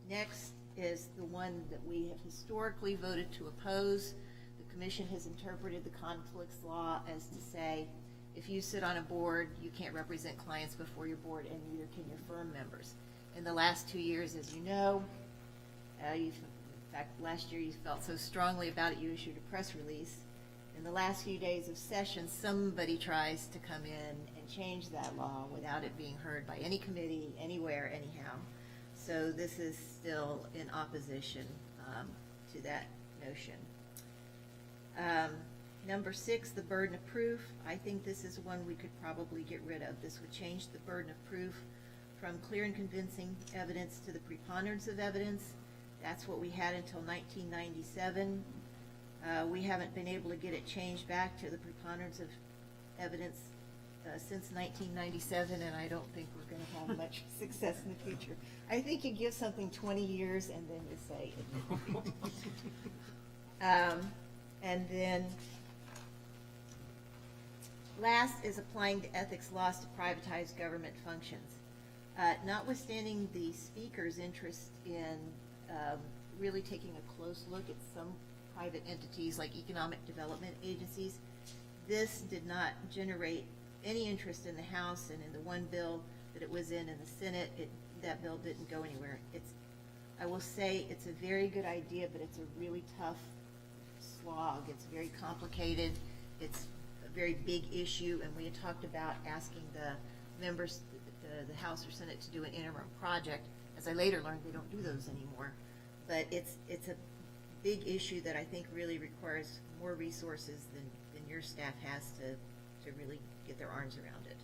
Next is the one that we have historically voted to oppose. The commission has interpreted the conflicts law as to say, if you sit on a board, you can't represent clients before your board, and neither can your firm members. In the last 2 years, as you know, in fact, last year you felt so strongly about it, you issued a press release. In the last few days of session, somebody tries to come in and change that law without it being heard by any committee, anywhere, anyhow. So this is still in opposition to that notion. Number 6, the burden of proof. I think this is one we could probably get rid of. This would change the burden of proof from clear and convincing evidence to the preponderance of evidence. That's what we had until 1997. We haven't been able to get it changed back to the preponderance of evidence since 1997, and I don't think we're going to have much success in the future. I think you give something 20 years and then you say it. And then last is applying the ethics laws to privatized government functions. Notwithstanding the speaker's interest in really taking a close look at some private entities like economic development agencies, this did not generate any interest in the House, and in the one bill that it was in the Senate, that bill didn't go anywhere. I will say it's a very good idea, but it's a really tough slog. It's very complicated. It's a very big issue, and we had talked about asking the members, the House or Senate, to do an interim project. As I later learned, they don't do those anymore. But it's a big issue that I think really requires more resources than your staff has to really get their arms around it.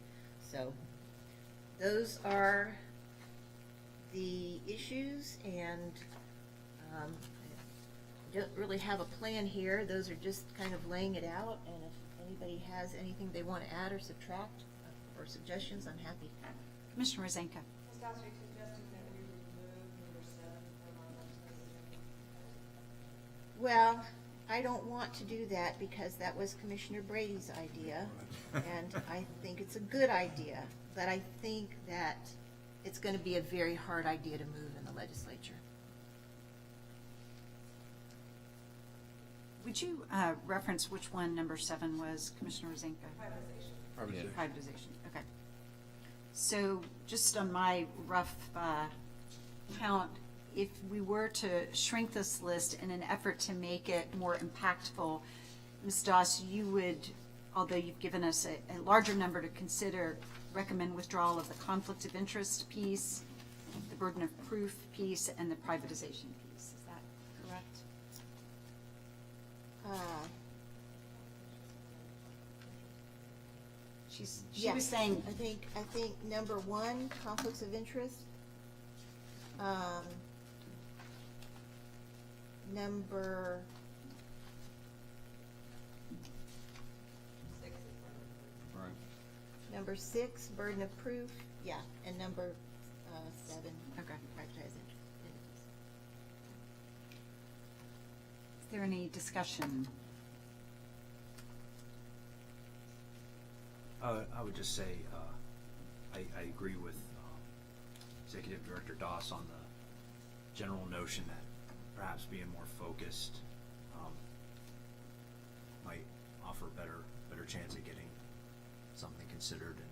So those are the issues, and I don't really have a plan here. Those are just kind of laying it out, and if anybody has anything they want to add or subtract or suggestions, I'm happy. Commissioner Rosenka. Ms. Dawes, are you suggesting that we remove number 7 from our legislative agenda? Well, I don't want to do that because that was Commissioner Brady's idea, and I think it's a good idea, but I think that it's going to be a very hard idea to move in the legislature. Would you reference which one number 7 was, Commissioner Rosenka? Privatization. Privatization, okay. So just on my rough count, if we were to shrink this list in an effort to make it more impactful, Ms. Doss, you would, although you've given us a larger number to consider, recommend withdrawal of the conflict of interest piece, the burden of proof piece, and the privatization piece. Is that correct? She was saying, I think number 1, conflicts of interest. Number 6 is part of it. Right. number 6, burden of proof. Yeah, and number 7, okay. privatizing entities. Is there any discussion? I would just say, I agree with Executive Director Doss on the general notion that perhaps being more focused might offer better chance of getting something considered and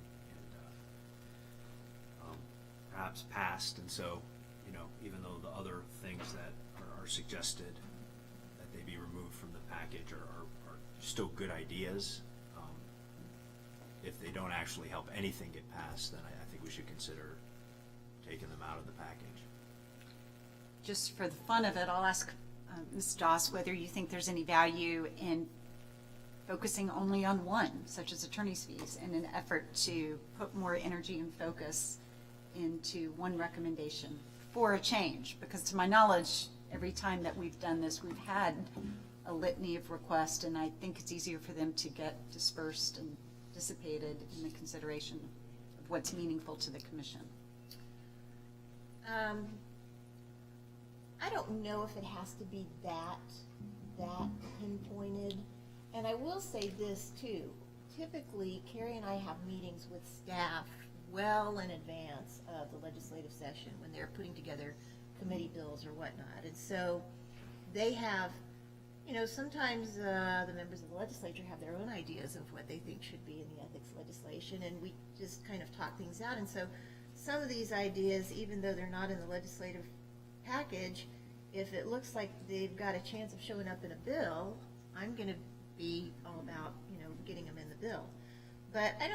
perhaps passed. And so, you know, even though the other things that are suggested, that they be removed from the package are still good ideas, if they don't actually help anything get passed, then I think we should consider taking them out of the package. Just for the fun of it, I'll ask Ms. Doss whether you think there's any value in focusing only on one, such as attorney's fees, in an effort to put more energy and focus into one recommendation for a change. Because to my knowledge, every time that we've done this, we've had a litany of requests, and I think it's easier for them to get dispersed and dissipated in the consideration of what's meaningful to the commission. I don't know if it has to be that pinpointed. And I will say this too. Typically, Carrie and I have meetings with staff well in advance of the legislative session when they're putting together committee bills or whatnot. And so they have, you know, sometimes the members of the legislature have their own ideas of what they think should be in the ethics legislation, and we just kind of talk things out. And so some of these ideas, even though they're not in the legislative package, if it looks like they've got a chance of showing up in a bill, I'm going to be all about, you know, getting them in the bill. But I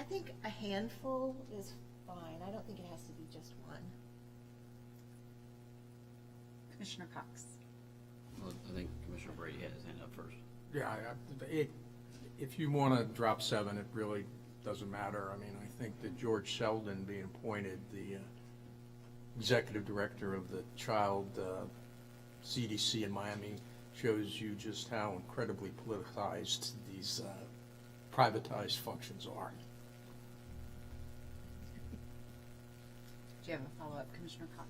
think a handful is fine. I don't think it has to be just one. Commissioner Cox. Well, I think Commissioner Brady had his hand up first. Yeah, if you want to drop 7, it really doesn't matter. I mean, I think that George Sheldon being appointed the executive director of the child CDC in Miami shows you just how incredibly politicized these privatized functions are. Do you have a follow-up, Commissioner Cox?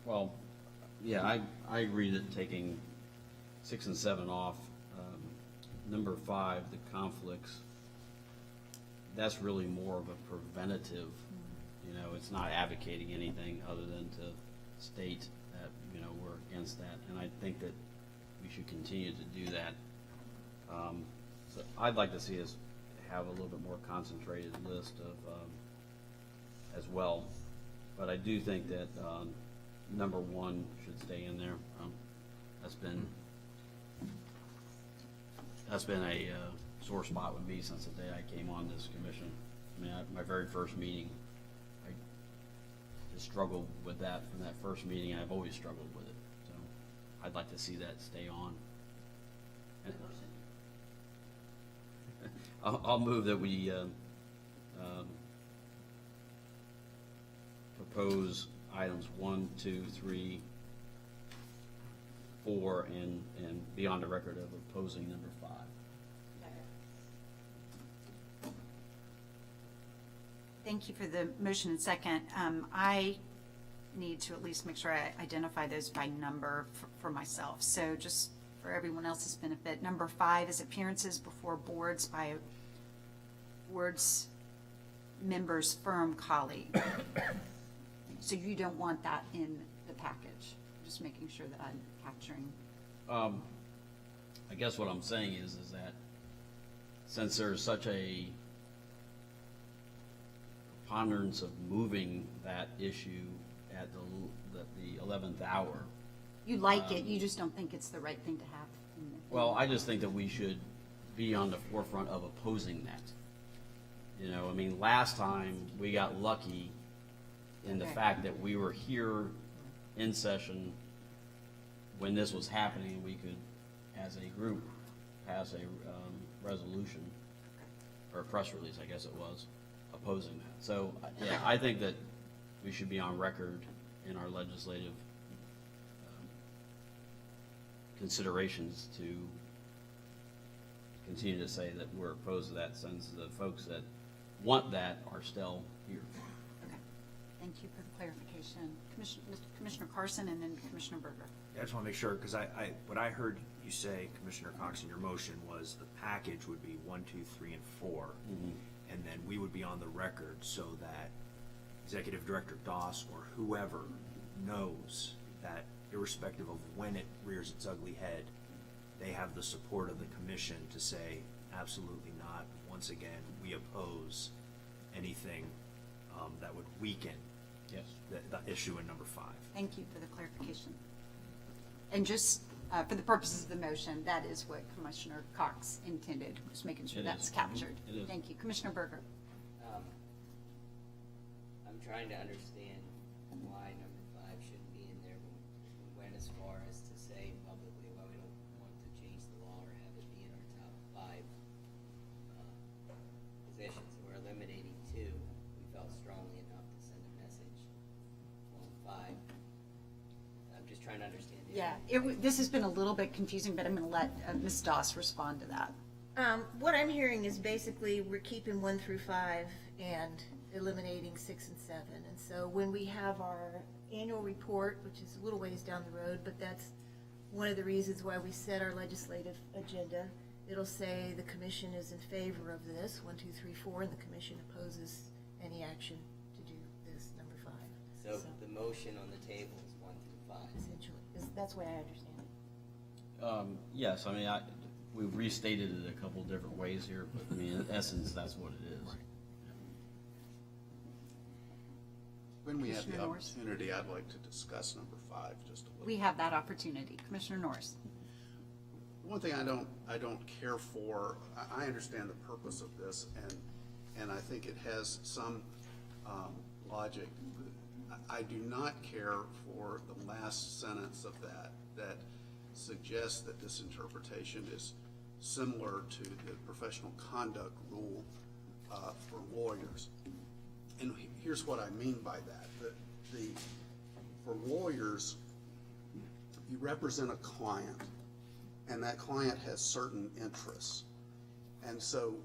Well, yeah, I agree that taking 6 and 7 off, number 5, the conflicts, that's really more of a preventative. You know, it's not advocating anything other than to state that, you know, we're against that. And I think that we should continue to do that. So I'd like to see us have a little bit more concentrated list of, as well. But I do think that number 1 should stay in there. That's been a sore spot with me since the day I came on this commission. I mean, my very first meeting, I just struggled with that from that first meeting. I've always struggled with it. So I'd like to see that stay on. And I'll move that we propose items 1, 2, 3, 4, and be on the record of opposing number 5. Thank you for the motion and second. I need to at least make sure I identify those by number for myself. So just for everyone else's benefit, number 5 is appearances before boards by a board's member's firm colleague. So you don't want that in the package? Just making sure that I'm capturing. I guess what I'm saying is that since there's such a preponderance of moving that issue at the 11th hour. You like it, you just don't think it's the right thing to have. Well, I just think that we should be on the forefront of opposing that. You know, I mean, last time we got lucky in the Okay. fact that we were here in session when this was happening. We could, as a group, pass a resolution or a press release, I guess it was, opposing that. So, yeah, I think that we should be on record in our legislative considerations to continue to say that we're opposed to that, since the folks that want that are still here. Okay. Thank you for the clarification. Commissioner Carson and then Commissioner Berger. I just want to make sure, because what I heard you say, Commissioner Cox, in your motion was the package would be 1, 2, 3, and 4, and then we would be on the record so that Executive Director Doss or whoever knows that irrespective of when it rears its ugly head, they have the support of the commission to say, absolutely not. Once again, we oppose anything that would weaken Yes. the issue in number 5. Thank you for the clarification. And just for the purposes of the motion, that is what Commissioner Cox intended, just making sure It that's is. captured. It is. Thank you. Commissioner Berger. I'm trying to understand why number 5 shouldn't be in there when we went as far as to say publicly why we don't want to change the law or have it be in our top 5 positions. We're eliminating 2. We felt strongly enough to send a message on 5. I'm just trying to understand. Yeah, this has been a little bit confusing, but I'm going to let Ms. Doss respond to that. What I'm hearing is basically we're keeping 1 through 5 and eliminating 6 and 7. And so when we have our annual report, which is a little ways down the road, but that's one of the reasons why we set our legislative agenda, it'll say the commission is in favor of this, 1, 2, 3, 4, and the commission opposes any action to do this, number 5. So the motion on the table is 1 through 5. Essentially, that's the way I understand it. Yes, I mean, we've restated it a couple different ways here, but I mean, in essence, that's what it is. When we have the Commissioner Norris? opportunity, I'd like to discuss number 5 just a little. We have that opportunity. Commissioner Norris. One thing I don't care for, I understand the purpose of this, and I think it has some logic. I do not care for the last sentence of that suggests that this interpretation is similar to the professional conduct rule for lawyers. And here's what I mean by that. For lawyers, you represent a client, and that client has certain interests. And so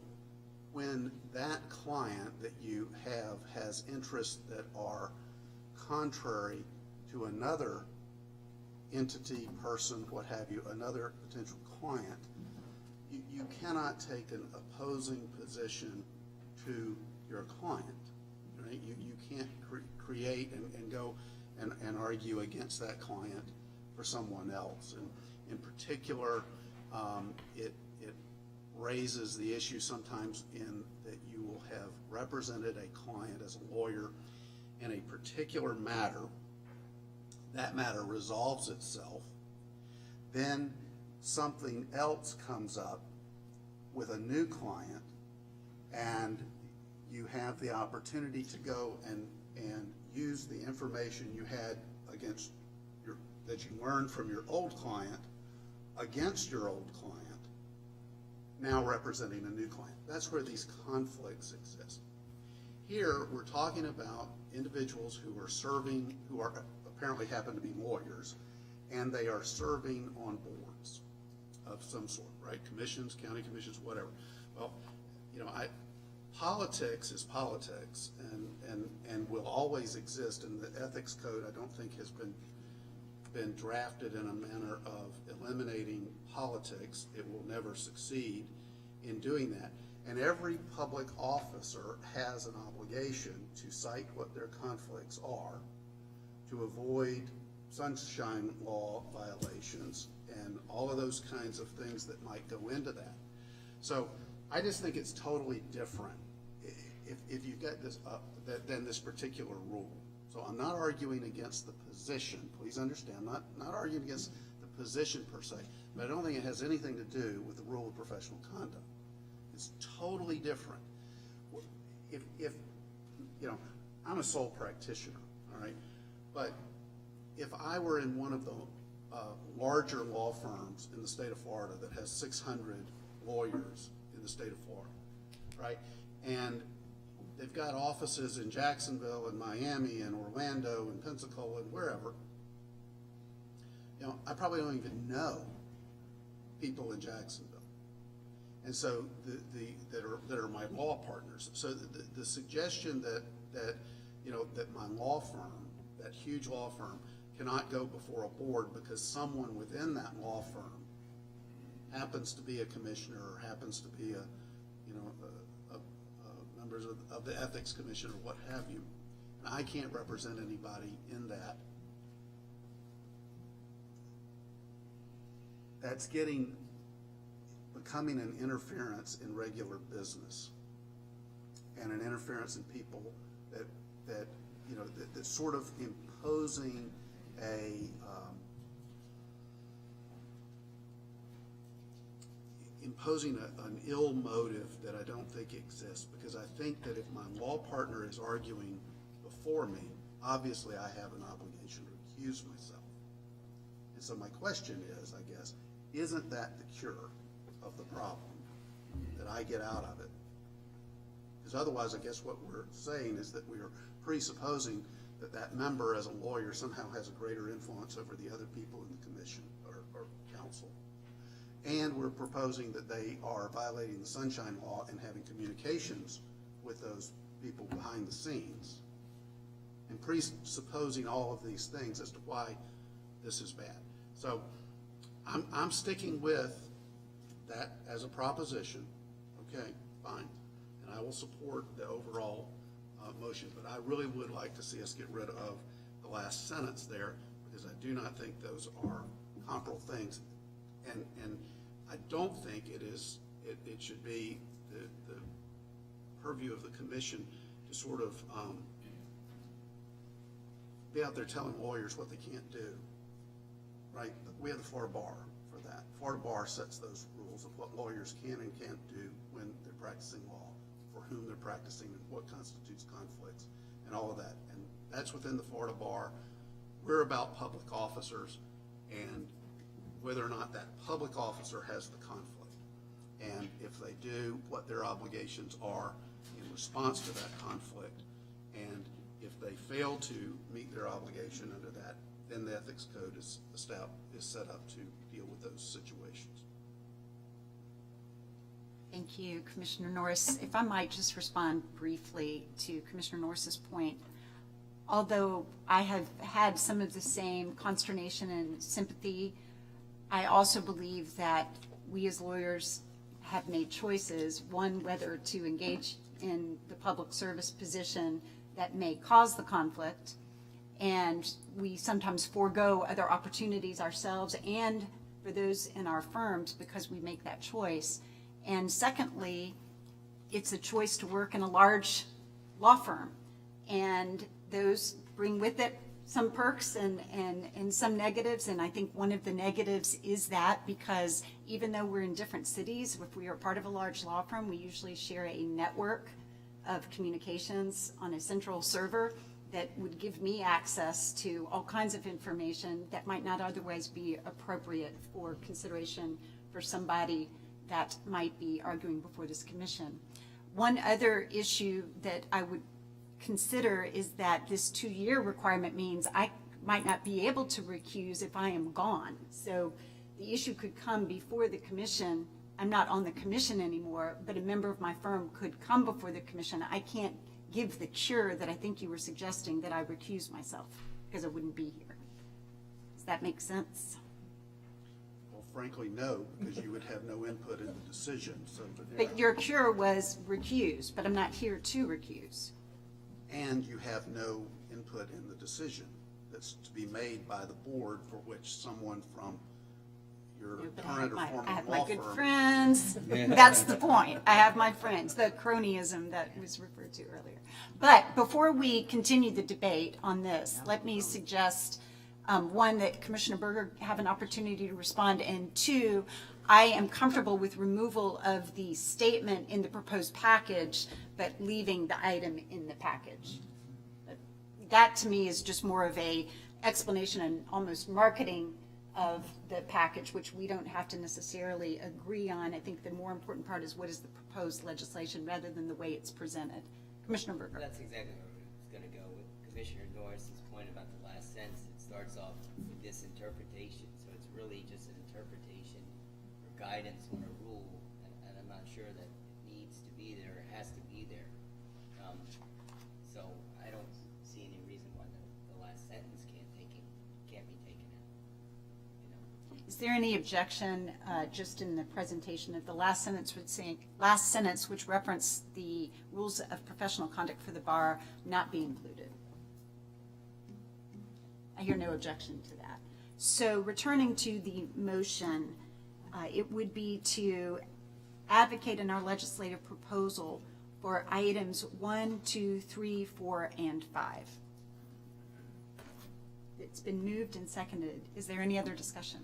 when that client that you have has interests that are contrary to another entity, person, what have you, another potential client, you cannot take an opposing position to your client. Right? You can't create and go and argue against that client for someone else. And in particular, it raises the issue sometimes in that you will have represented a client as a lawyer in a particular matter. That matter resolves itself. Then something else comes up with a new client, and you have the opportunity to go and use the information you had against that you learned from your old client against your old client, now representing a new client. That's where these conflicts exist. Here, we're talking about individuals who are serving, who are apparently happen to be lawyers, and they are serving on boards of some sort, right? Commissions, county commissions, whatever. Well, politics is politics, and will always exist, and the ethics code, I don't think, has been drafted in a manner of eliminating politics. It will never succeed in doing that. And every public officer has an obligation to cite what their conflicts are, to avoid sunshine law violations, and all of those kinds of things that might go into that. So I just think it's totally different if you've got this than this particular rule. So I'm not arguing against the position. Please understand, not arguing against the position per se, but I don't think it has anything to do with the rule of professional conduct. It's totally different. If I'm a sole practitioner, all right, but if I were in one of the larger law firms in the state of Florida that has 600 lawyers in the state of Florida, right, and they've got offices in Jacksonville and Miami and Orlando and Pensacola and wherever, I probably don't even know people in Jacksonville. And so that are my law partners. So the suggestion that my law firm, that huge law firm, cannot go before a board because someone within that law firm happens to be a commissioner or happens to be a members of the ethics commission or what have you. And I can't represent anybody in that. becoming an interference in regular business and an interference in people that you know, that's sort of imposing an ill motive that I don't think exists, because I think that if my law partner is arguing before me, obviously I have an obligation to recuse myself. And so my question is, I guess, isn't that the cure of the problem, that I get out of it? Because otherwise, I guess what we're saying is that we are presupposing that that member as a lawyer somehow has a greater influence over the other people in the commission or council. And we're proposing that they are violating the Sunshine Law and having communications with those people behind the scenes, and presupposing all of these things as to why this is bad. So I'm sticking with that as a proposition. Okay, fine. And I will support the overall motion, but I really would like to see us get rid of the last sentence there, because I do not think those are comparable things. And I don't think it should be the purview of the commission to sort of be out there telling lawyers what they can't do, right? We have the Florida Bar for that. Florida Bar sets those rules of what lawyers can and can't do when they're practicing law, for whom they're practicing, and what constitutes conflicts, and all of that. And that's within the Florida Bar. We're about public officers and whether or not that public officer has the conflict. And if they do, what their obligations are in response to that conflict. And if they fail to meet their obligation under that, then the ethics code is set up to deal with those situations. Thank you, Commissioner Norris. If I might just respond briefly to Commissioner Norris's point. Although I have had some of the same consternation and sympathy, I also believe that we as lawyers have made choices, one, whether to engage in the public service position that may cause the conflict, and we sometimes forego other opportunities ourselves and for those in our firms because we make that choice. And secondly, it's a choice to work in a large law firm, and those bring with it some perks and some negatives. And I think one of the negatives is that because even though we're in different cities, if we are part of a large law firm, we usually share a network of communications on a central server that would give me access to all kinds of information that might not otherwise be appropriate for consideration for somebody that might be arguing before this commission. One other issue that I would consider is that this 2-year requirement means I might not be able to recuse if I am gone. So the issue could come before the commission. I'm not on the commission anymore, but a member of my firm could come before the commission. I can't give the cure that I think you were suggesting, that I recuse myself because I wouldn't be here. Does that make sense? Well, frankly, no, because you would have no input in the decision. So, But your cure was recuse, but I'm not here to recuse. and you have no input in the decision that's to be made by the board, for which someone from your current or former I have law my good firm. friends. That's the point. I have my friends, the cronyism that was referred to earlier. But before we continue the debate on this, let me suggest, one, that Commissioner Berger have an opportunity to respond, and two, I am comfortable with removal of the statement in the proposed package, but leaving the item in the package. That to me is just more of a explanation and almost marketing of the package, which we don't have to necessarily agree on. I think the more important part is what is the proposed legislation rather than the way it's presented. Commissioner Berger. That's exactly where I was gonna go with Commissioner Norris's point about the last sentence. It starts off with this interpretation, so it's really just an interpretation or guidance on a rule, and I'm not sure that it needs to be there, it has to be there. So I don't see any reason why the last sentence can't be taken out, you know? Is there any objection, just in the presentation, of the last sentence would say, last sentence which referenced the rules of professional conduct for the bar not be included? I hear no objection to that. So returning to the motion, It would be to advocate in our legislative proposal for items 1, 2, 3, 4, and 5. It's been moved and seconded. Is there any other discussion?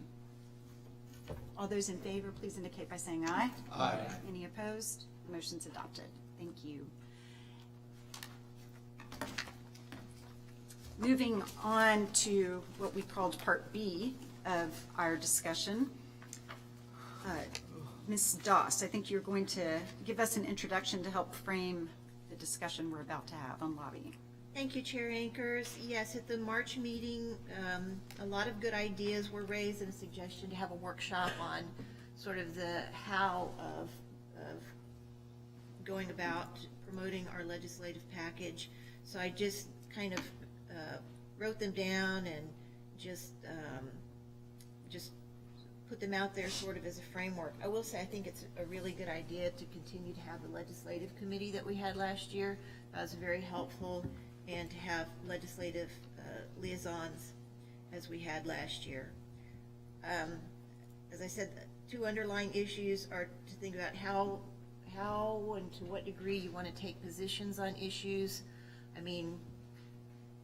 All those in favor, please indicate by saying aye. Aye. Any opposed? Motion's adopted. Thank you. Moving on to what we called Part B of our discussion. Ms. Doss, I think you're going to give us an introduction to help frame the discussion we're about to have on lobbying. Thank you, Chair Anchors. Yes, at the March meeting, a lot of good ideas were raised and a suggestion to have a workshop on sort of the how of going about promoting our legislative package. So I just kind of wrote them down and just put them out there sort of as a framework. I will say I think it's a really good idea to continue to have the legislative committee that we had last year. That was very helpful, and to have legislative liaisons as we had last year. As I said, the two underlying issues are to think about how and to what degree you want to take positions on issues. I mean,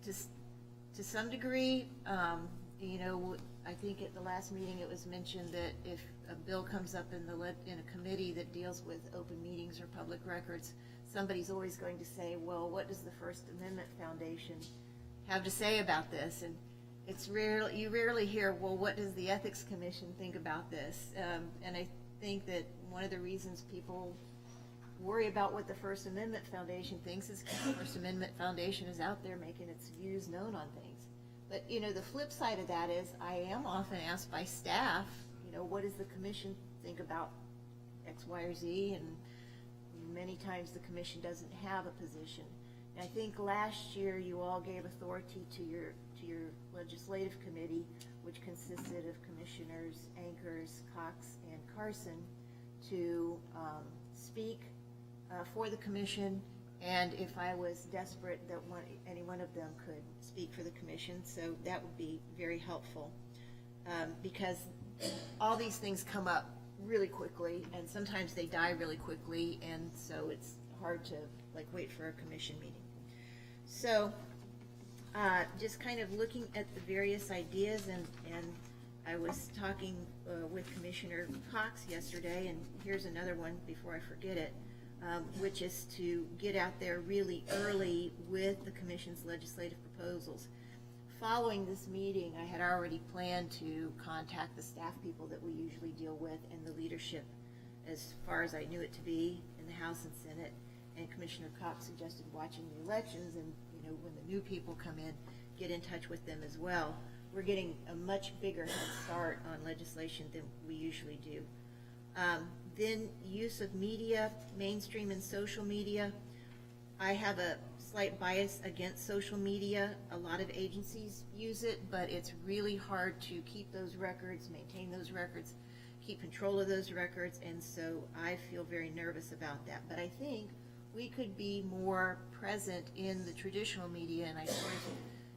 to some degree, I think at the last meeting it was mentioned that if a bill comes up in a committee that deals with open meetings or public records, somebody's always going to say, well, what does the First Amendment Foundation have to say about this? And you rarely hear, well, what does the Ethics Commission think about this? And I think that one of the reasons people worry about what the First Amendment Foundation thinks is because the First Amendment Foundation is out there making its views known on things. But, the flip side of that is I am often asked by staff, what does the commission think about X, Y, or Z? And many times the commission doesn't have a position. And I think last year you all gave authority to your legislative committee, which consisted of Commissioners Ankers, Cox, and Carson, to speak for the commission, and if I was desperate, that any one of them could speak for the commission. So that would be very helpful, because all these things come up really quickly, and sometimes they die really quickly, and so it's hard to wait for a commission meeting. So just kind of looking at the various ideas, and I was talking with Commissioner Cox yesterday, and here's another one before I forget it, which is to get out there really early with the commission's legislative proposals. Following this meeting, I had already planned to contact the staff people that we usually deal with and the leadership as far as I knew it to be in the House and Senate. And Commissioner Cox suggested watching the elections, and when the new people come in, get in touch with them as well. We're getting a much bigger head start on legislation than we usually do. Then use of media, mainstream and social media. I have a slight bias against social media. A lot of agencies use it, but it's really hard to keep those records, maintain those records, keep control of those records, and so I feel very nervous about that. But I think we could be more present in the traditional media, and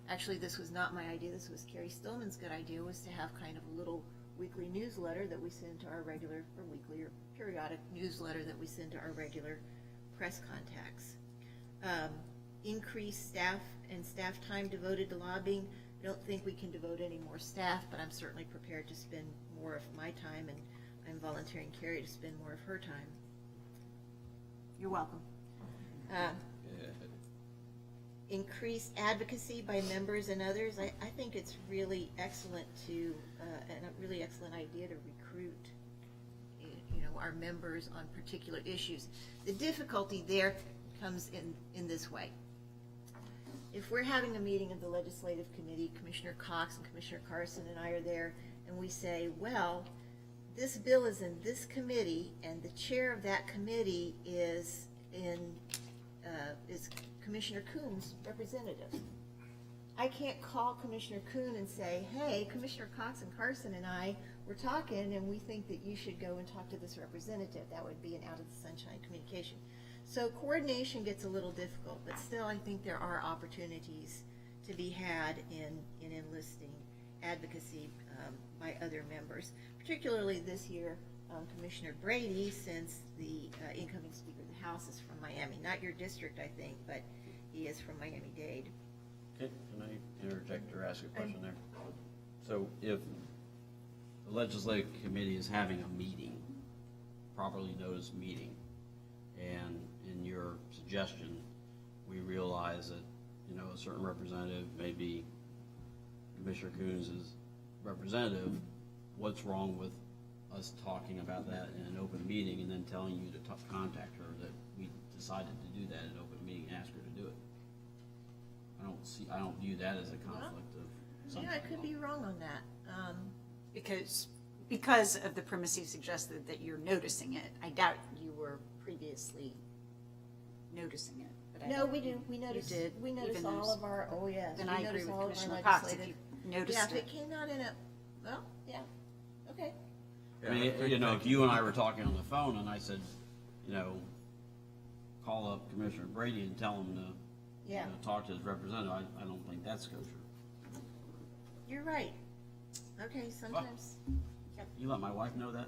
actually this was not my idea, this was Carrie Stillman's good idea, was to have kind of a little weekly newsletter that we send to our regular, or weekly or periodic newsletter that we send to our regular press contacts. Increase staff and staff time devoted to lobbying. I don't think we can devote any more staff, but I'm certainly prepared to spend more of my time, and I'm volunteering Carrie to spend more of her time. You're welcome. Increased advocacy by members and others. I think it's really excellent and a really excellent idea to recruit our members on particular issues. The difficulty there comes in this way. If we're having a meeting of the Legislative Committee, Commissioner Cox and Commissioner Carson and I are there, and we say, well, this bill is in this committee, and the chair of that committee is Commissioner Kuhn's representative. I can't call Commissioner Kuhn and say, hey, Commissioner Cox and Carson and I were talking, and we think that you should go and talk to this representative. That would be an out of the sunshine communication. So coordination gets a little difficult, but still I think there are opportunities to be had in enlisting advocacy by other members, particularly this year, Commissioner Brady, since the incoming Speaker of the House is from Miami. Not your district, I think, but he is from Miami-Dade. Okay, can I interject or ask a question there? So if the legislative committee is having a meeting, properly noticed meeting, and in your suggestion, we realize that, you know, a certain representative, maybe Commissioner Coons is representative, what's wrong with us talking about that in an open meeting and then telling you to contact her that we decided to do that in an open meeting and ask her to do it? I don't view that as a conflict of something. Yeah, I could be wrong on that. Because of the premise you suggested that you're noticing it, I doubt you were previously noticing it. But I No, don't- we do. We notice. You did? We notice Even all those- of our. Oh yes. Then we I agree notice with all of our Commissioner Cox. If legislative- you noticed Yeah, if it. it came out in a. Well, yeah. Okay. I mean, you know, if you and I were talking on the phone and I said, you know, call up Commissioner Brady and tell him to, Yeah. you know, talk to his representative, I don't think that's kosher. You're right. Okay. Sometimes. You let my wife know that?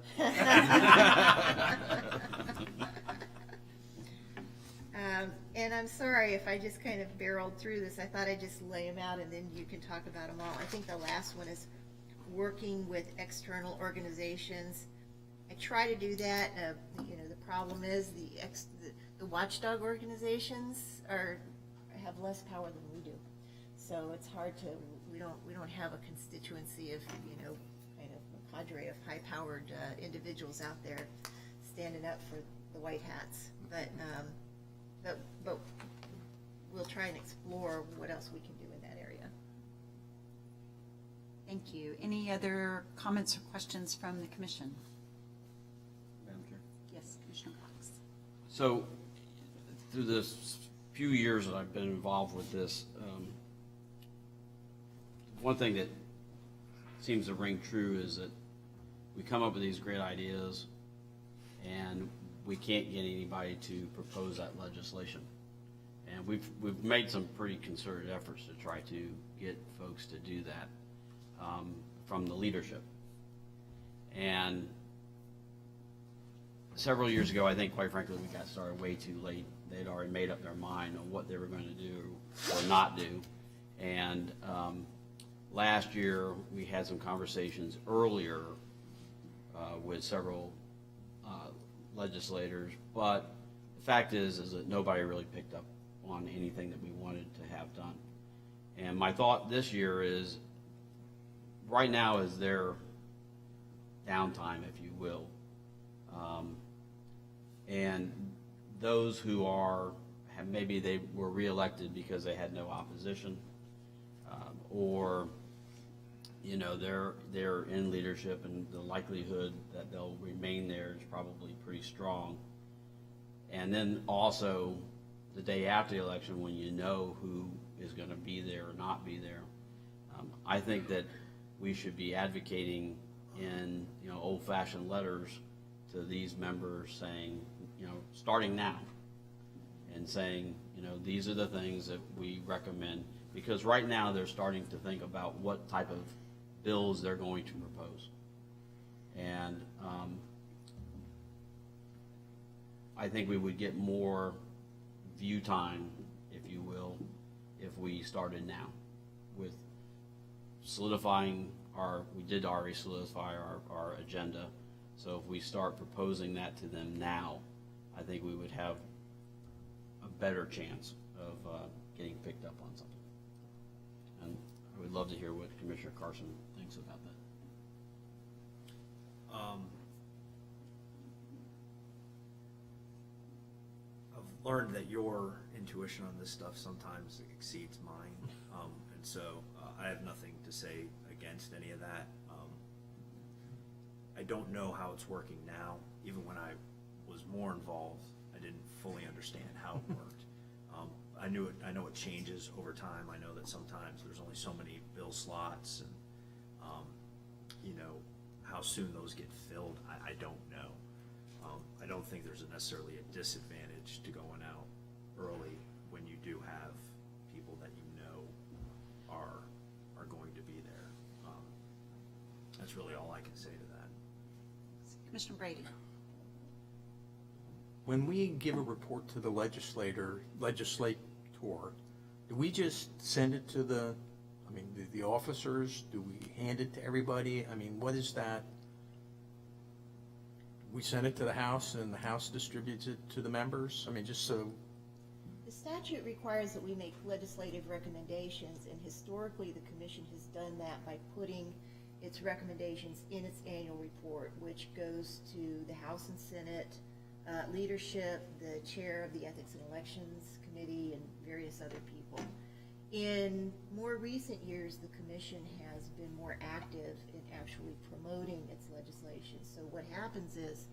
And I'm sorry if I just kind of barreled through this. I thought I'd just lay them out and then you can talk about them all. I think the last one is working with external organizations. I try to do that. You know, the problem is the watchdog organizations have less power than we do. So it's hard to, we don't have a constituency of, you know, kind of a cadre of high-powered individuals out there standing up for the white hats. But we'll try and explore what else we can do in that area. Thank you. Any other comments or questions from the commission? Madam Chair? Yes, Commissioner Cox. So, through the few years that I've been involved with this, one thing that seems to ring true is that we come up with these great ideas and we can't get anybody to propose that legislation. And we've made some pretty concerted efforts to try to get folks to do that from the leadership. And several years ago, I think, quite frankly, we got started way too late. They'd already made up their mind on what they were going to do or not do. And last year, we had some conversations earlier with several legislators, but the fact is that nobody really picked up on anything that we wanted to have done. And my thought this year is, right now is their downtime, if you will. And those who maybe they were reelected because they had no opposition, or you know, they're in leadership and the likelihood that they'll remain there is probably pretty strong. And then also the day after the election, when you know who is going to be there or not be there, I think that we should be advocating in, you know, old-fashioned letters to these members saying, you know, starting now and saying, you know, these are the things that we recommend, because right now they're starting to think about what type of bills they're going to propose. And I think we would get more view time, if you will, if we started now with solidifying we did already solidify our agenda. So if we start proposing that to them now, I think we would have a better chance of getting picked up on something. And I would love to hear what Commissioner Carson thinks about that. I've learned that your intuition on this stuff sometimes exceeds mine, and so I have nothing to say against any of that. I don't know how it's working now. Even when I was more involved, I didn't fully understand how it worked. I know it changes over time. I know that sometimes there's only so many bill slots, and you know, how soon those get filled, I don't know. I don't think there's necessarily a disadvantage to going out early when you do have people that you know are going to be there. That's really all I can say to that. Commissioner Brady. When we give a report to the legislator, do we just send it to the officers? Do we hand it to everybody? I mean, what is that? We send it to the House and the House distributes it to the members? I mean, just so, The statute requires that we make legislative recommendations, and historically, the commission has done that by putting its recommendations in its annual report, which goes to the House and Senate leadership, the chair of the Ethics and Elections Committee, and various other people. In more recent years, the commission has been more active in actually promoting its legislation. So what happens is,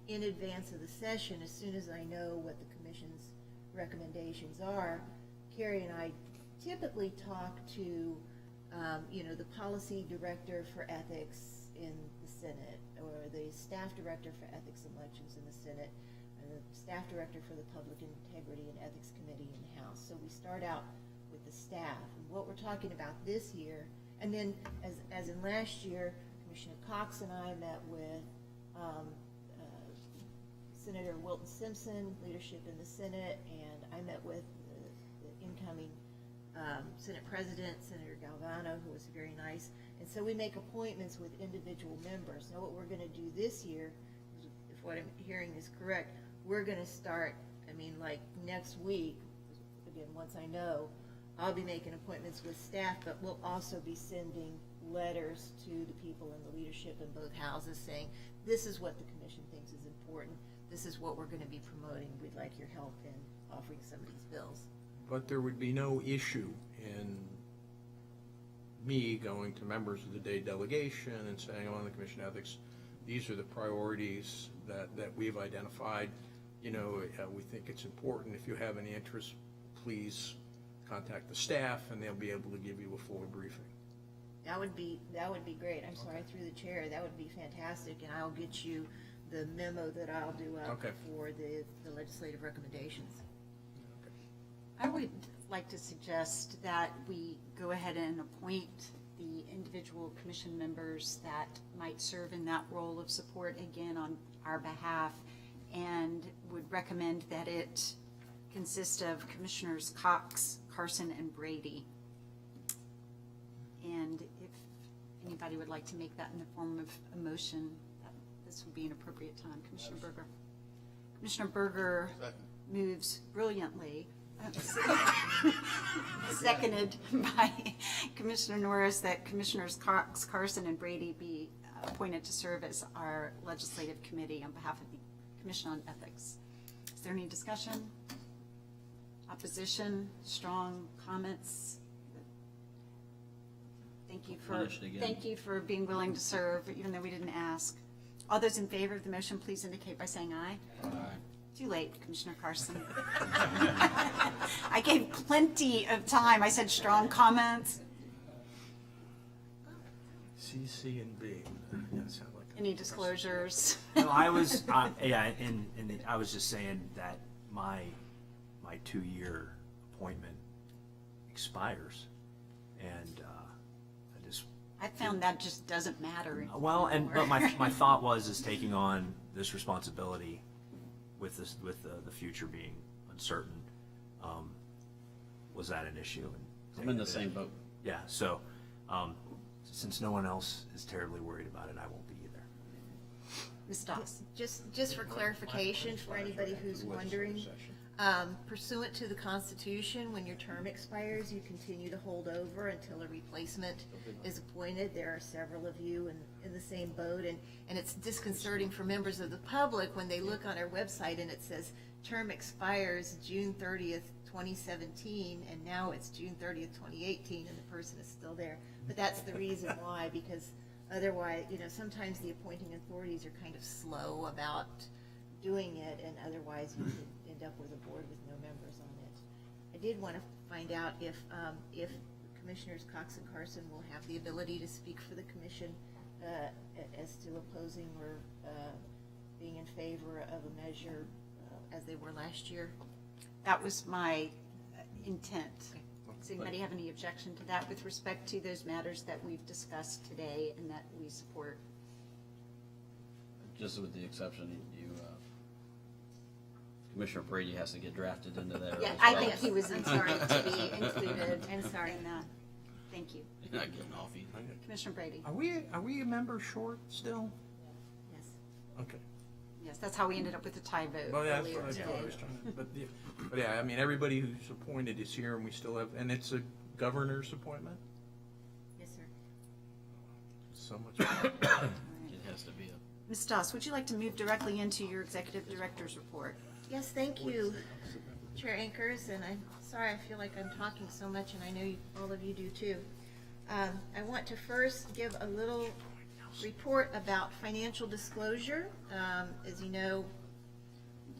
in advance of the session, as soon as I know what the commission's recommendations are, Carrie and I typically talk to, the policy director for ethics in the Senate, or the staff director for ethics and elections in the Senate, and the staff director for the Public Integrity and Ethics Committee in the House. So we start out with the staff, and what we're talking about this year, and then as in last year, Commissioner Cox and I met with Senator Wilton Simpson, leadership in the Senate, and I met with the incoming Senate President, Senator Galvano, who was very nice. And so we make appointments with individual members. Now what we're going to do this year, if what I'm hearing is correct, we're going to start, like next week, again, once I know, I'll be making appointments with staff, but we'll also be sending letters to the people in the leadership in both houses saying, this is what the commission thinks is important. This is what we're going to be promoting. We'd like your help in offering some of these bills. but there would be no issue in me going to members of the day delegation and saying, I'm on the Commission on Ethics, these are the priorities that we've identified. We think it's important. If you have any interest, please contact the staff and they'll be able to give you a fuller briefing. That would be great. I'm sorry, through the chair, that would be fantastic, and I'll get you the memo that I'll do up for the legislative recommendations. I would like to suggest that we go ahead and appoint the individual commission members that might serve in that role of support again on our behalf, and would recommend that it consist of Commissioners Cox, Carson, and Brady. And if anybody would like to make that in the form of a motion, this would be an appropriate time. Commissioner Berger. Commissioner Berger moves brilliantly. Seconded by Commissioner Norris that Commissioners Cox, Carson, and Brady be appointed to serve as our legislative committee on behalf of the Commission on Ethics. Is there any discussion? Opposition? Strong comments? Thank you for being willing to serve, even though we didn't ask. All those in favor of the motion, please indicate by saying aye. Aye. Too late, Commissioner Carson. I gave plenty of time. I said strong comments. C, C, and B. Yeah, sound like Any disclosures? No, I was, I was just saying that my 2-year appointment expires, and I found that just doesn't matter well, anymore. but my thought is taking on this responsibility with the future being uncertain. Was that an issue? And I'm in the same boat. Yeah. So since no one else is terribly worried about it, I won't be either. Ms. Doss. Just for clarification, for anybody who's wondering, pursuant to the Constitution, when your term expires, you continue to hold over until a replacement is appointed. There are several of you in the same boat, and it's disconcerting for members of the public when they look on our website and it says term expires June 30th, 2017, and now it's June 30th, 2018, and the person is still there. But that's the reason why, because otherwise, sometimes the appointing authorities are kind of slow about doing it, and otherwise you could end up with a board with no members on it. I did want to find out if Commissioners Cox and Carson will have the ability to speak for the commission as to opposing or being in favor of a measure as they were last year. That was my intent. Does anybody have any objection to that with respect to those matters that we've discussed today and that we support? Just with the exception, Commissioner Brady has to get drafted into there. Yeah, as I well. think he was, I'm sorry, to be included. I'm sorry. In that. Thank you. You're not getting off either. Commissioner Brady? Are we a member short still? Yes. Okay. Yes, that's how we ended up with the tie vote Well, yeah, that's earlier what I today. thought I was trying to, but yeah, I mean, everybody who's appointed is here and we still have, and it's a governor's appointment? Yes, sir. So much. It has to be a. Ms. Doss, would you like to move directly into your executive director's report? Yes, thank you, Chair Akers, and I'm sorry, I feel like I'm talking so much, and I know all of you do too. I want to first give a little report about financial disclosure. As you know,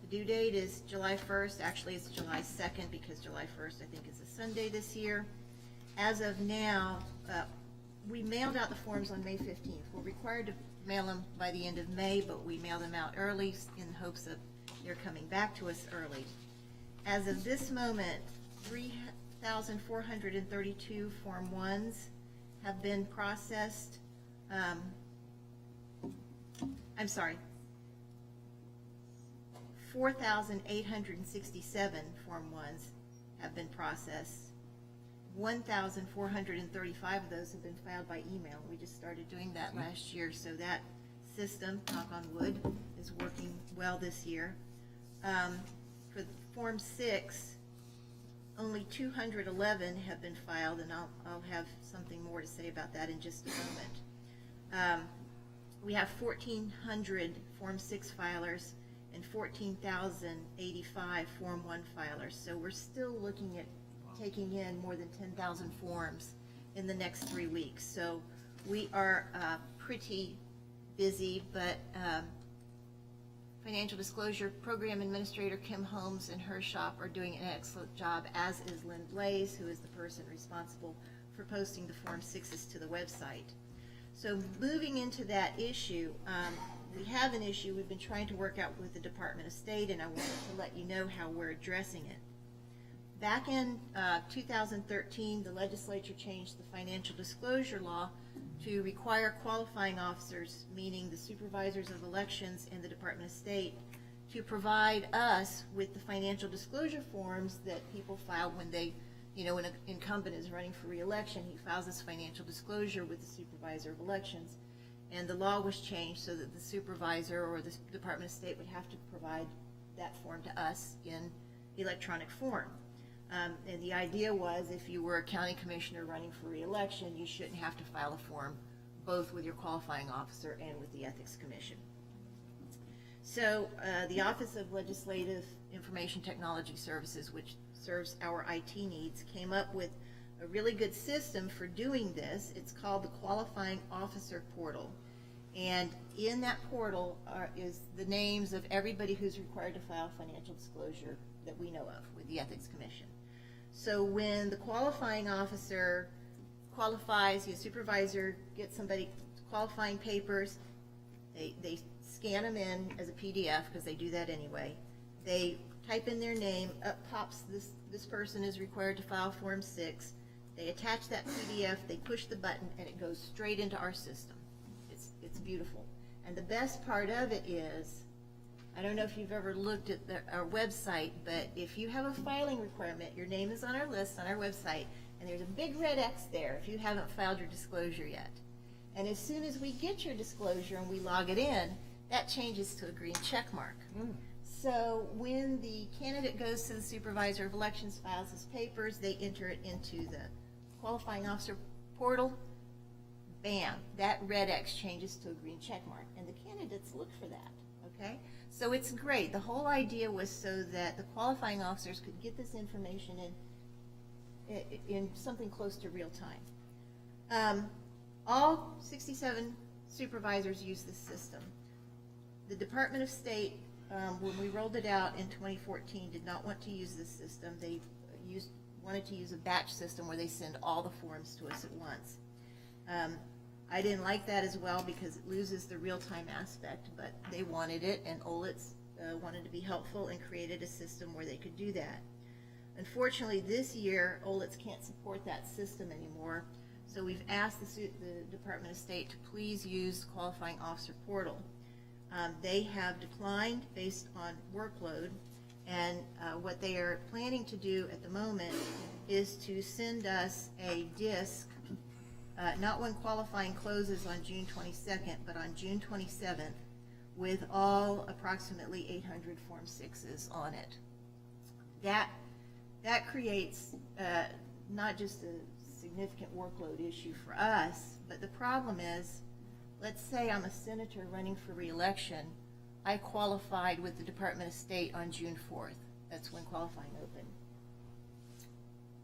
the due date is July 1st. Actually, it's July 2nd because July 1st, I think, is a Sunday this year. As of now, we mailed out the forms on May 15th. We're required to mail them by the end of May, but we mail them out early in hopes of they're coming back to us early. As of this moment, 3,432 Form 1s have been processed. I'm sorry, 4,867 Form 1s have been processed. 1,435 of those have been filed by email. We just started doing that last year, so that system, knock on wood, is working well this year. For Form 6, only 211 have been filed, and I'll have something more to say about that in just a moment. We have 1,400 Form 6 filers and 14,085 Form 1 filers, so we're still looking at taking in more than 10,000 forms in the next 3 weeks. So we are pretty busy, but Financial Disclosure Program Administrator Kim Holmes and her shop are doing an excellent job, as is Lynn Blaze, who is the person responsible for posting the Form 6s to the website. So moving into that issue, we have an issue we've been trying to work out with the Department of State, and I wanted to let you know how we're addressing it. Back in 2013, the legislature changed the financial disclosure law to require qualifying officers, meaning the supervisors of elections and the Department of State, to provide us with the financial disclosure forms that people file when they, when an incumbent is running for re-election. He files this financial disclosure with the supervisor of elections. And the law was changed so that the supervisor or the Department of State would have to provide that form to us in electronic form. And the idea was if you were a county commissioner running for re-election, you shouldn't have to file a form both with your qualifying officer and with the Ethics Commission. So the Office of Legislative Information Technology Services, which serves our IT needs, came up with a really good system for doing this. It's called the Qualifying Officer Portal. And in that portal is the names of everybody who's required to file financial disclosure that we know of with the Ethics Commission. So when the qualifying officer qualifies, your supervisor gets somebody qualifying papers, they scan them in as a PDF because they do that anyway. They type in their name, up pops this person is required to file Form 6. They attach that PDF, they push the button, and it goes straight into our system. It's beautiful. And the best part of it is, I don't know if you've ever looked at our website, but if you have a filing requirement, your name is on our list on our website, and there's a big red X there if you haven't filed your disclosure yet. And as soon as we get your disclosure and we log it in, that changes to a green check mark. So when the candidate goes to the supervisor of elections, files his papers, they enter it into the qualifying officer portal, bam, that red X changes to a green check mark, and the candidates look for that, okay? So it's great. The whole idea was so that the qualifying officers could get this information in something close to real time. All 67 supervisors use this system. The Department of State, when we rolled it out in 2014, did not want to use this system. They wanted to use a batch system where they send all the forms to us at once. I didn't like that as well because it loses the real-time aspect, but they wanted it, and OLITs wanted to be helpful and created a system where they could do that. Unfortunately, this year, OLITs can't support that system anymore, so we've asked the Department of State to please use qualifying officer portal. They have declined based on workload, and what they are planning to do at the moment is to send us a disc, not when qualifying closes on June 22nd, but on June 27th, with all approximately 800 Form 6s on it. That creates not just a significant workload issue for us, but the problem is, let's say I'm a senator running for re-election. I qualified with the Department of State on June 4th. That's when qualifying opened.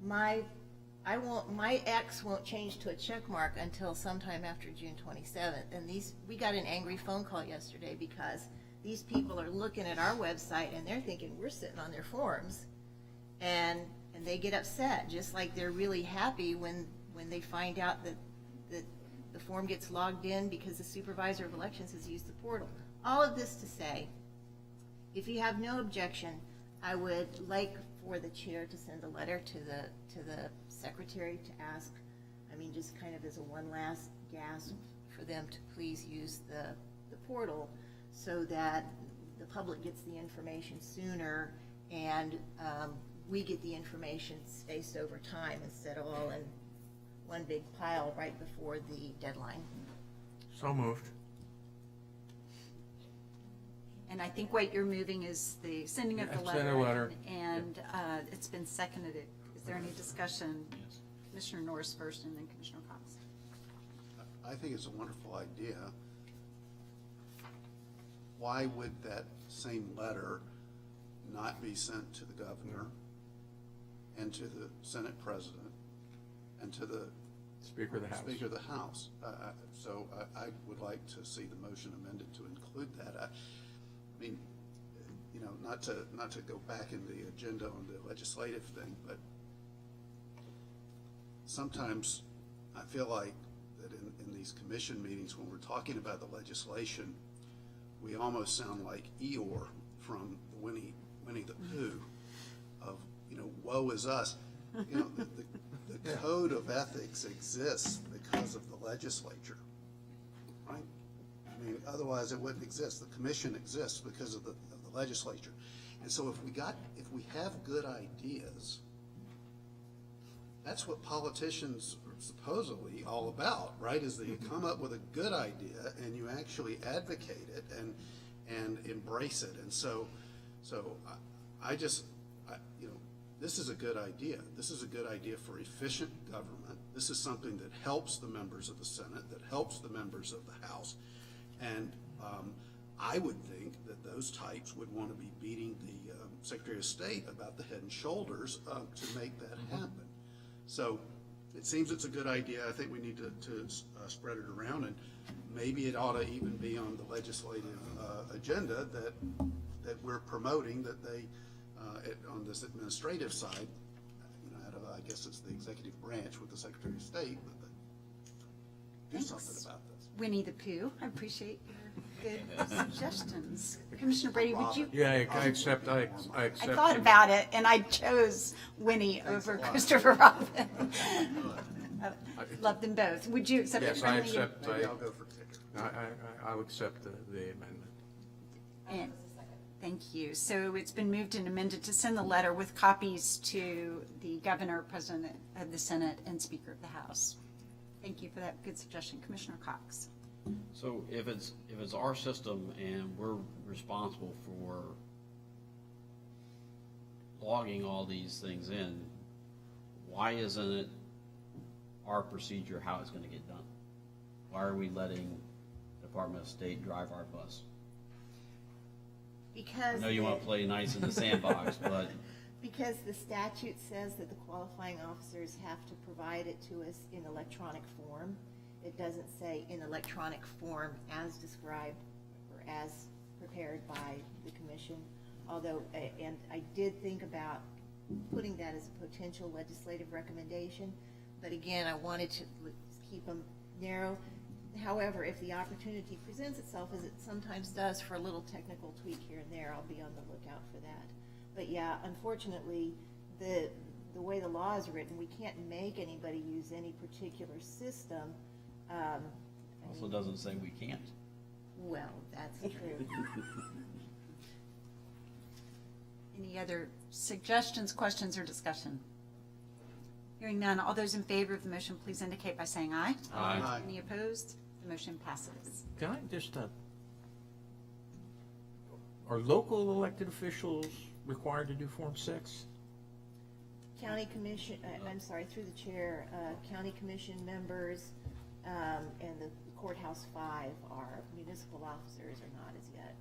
My X won't change to a check mark until sometime after June 27th. And we got an angry phone call yesterday because these people are looking at our website and they're thinking we're sitting on their forms, and they get upset, just like they're really happy when they find out that the form gets logged in because the supervisor of elections has used the portal. All of this to say, if you have no objection, I would like for the chair to send a letter to the secretary to ask, just kind of as a one last gasp, for them to please use the portal so that the public gets the information sooner and we get the information spaced over time instead of all in one big pile right before the deadline. So moved. And I think what you're moving is the sending of the Yeah, letter. send a letter. And it's been seconded. Is there any discussion? Yes. Commissioner Norris first and then Commissioner Cox. I think it's a wonderful idea. Why would that same letter not be sent to the governor and to the Senate president and to the Speaker of the House. Speaker of the House? So I would like to see the motion amended to include that. Not to go back in the agenda on the legislative thing, but sometimes I feel like that in these commission meetings, when we're talking about the legislation, we almost sound like Eeyore from Winnie the Pooh of, woe is us. The code of ethics exists because of the legislature, right? Otherwise it wouldn't exist. The commission exists because of the legislature. And so if we have good ideas, that's what politicians are supposedly all about, right? Is that you come up with a good idea and you actually advocate it and embrace it. And so this is a good idea. This is a good idea for efficient government. This is something that helps the members of the Senate, that helps the members of the House. And I would think that those types would want to be beating the Secretary of State about the head and shoulders to make that happen. So it seems it's a good idea. I think we need to spread it around, and maybe it ought to even be on the legislative agenda that we're promoting, that they, on this administrative side, I guess it's the executive branch with the Secretary of State, but do something about this. Winnie the Pooh, I appreciate your good suggestions. Commissioner Brady, would you? Yeah, I accept. I I accept. thought about it, and I chose Winnie over Christopher Robin. I love them both. Would you accept it? Yes, I friendly? accept. Maybe I'll go for ticker. I'll accept the amendment. And- Thank you. So it's been moved and amended to send the letter with copies to the governor, president of the Senate, and Speaker of the House. Thank you for that good suggestion. Commissioner Cox. So if it's our system and we're responsible for logging all these things in, why isn't it our procedure how it's gonna get done? Why are we letting Department of State drive our bus? Because I know you wanna play nice in the sandbox, but Because the statute says that the qualifying officers have to provide it to us in electronic form. It doesn't say in electronic form as described or as prepared by the commission. Although, and I did think about putting that as a potential legislative recommendation, but again, I wanted to keep them narrow. However, if the opportunity presents itself, as it sometimes does, for a little technical tweak here and there, I'll be on the lookout for that. But yeah, unfortunately, the way the law is written, we can't make anybody use any particular system. I Also mean, doesn't say we can't. well, that's true. Any other suggestions, questions, or discussion? Hearing none, all those in favor of the motion, please indicate by saying aye. Aye. Any opposed? The motion passes. Can I just, are local elected officials required to do Form 6? County commission, I'm sorry, through the chair, county commission members, and the courthouse 5 are municipal officers or not as yet.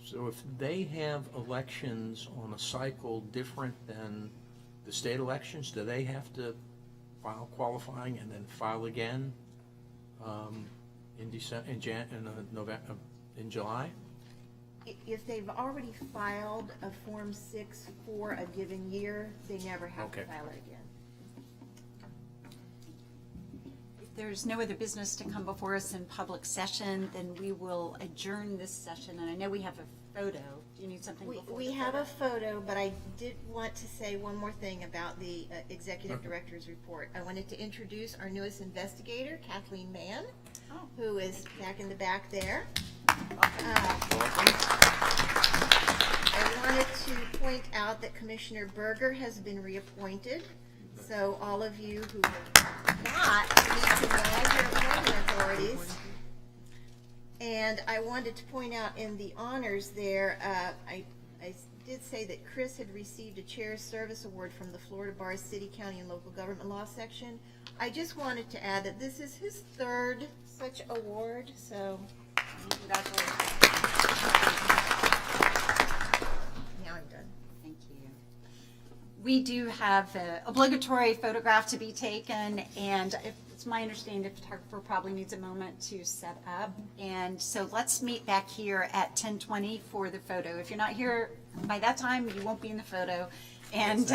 So if they have elections on a cycle different than the state elections, do they have to file qualifying and then file again in December, in July? If they've already filed a Form 6 for a given year, they never have to Okay. file it again. If there's no other business to come before us in public session, then we will adjourn this session. And I know we have a photo. Do you need something before We the have photo? a photo, but I did want to say one more thing about the executive director's report. I wanted to introduce our newest investigator, Kathleen Mann, Oh. who is back in the back there. I wanted to point out that Commissioner Berger has been reappointed. So all of you who have not need to know your appointment authorities. And I wanted to point out in the honors there, I did say that Chris had received a Chair's Service Award from the Florida Bar City, County, and Local Government Law section. I just wanted to add that this is his 3rd such award, so Congratulations. now I'm done. Thank you. We do have an obligatory photograph to be taken, and it's my understanding the photographer probably needs a moment to set up. And so let's meet back here at 10:20 for the photo. If you're not here by that time, you won't be in the photo. And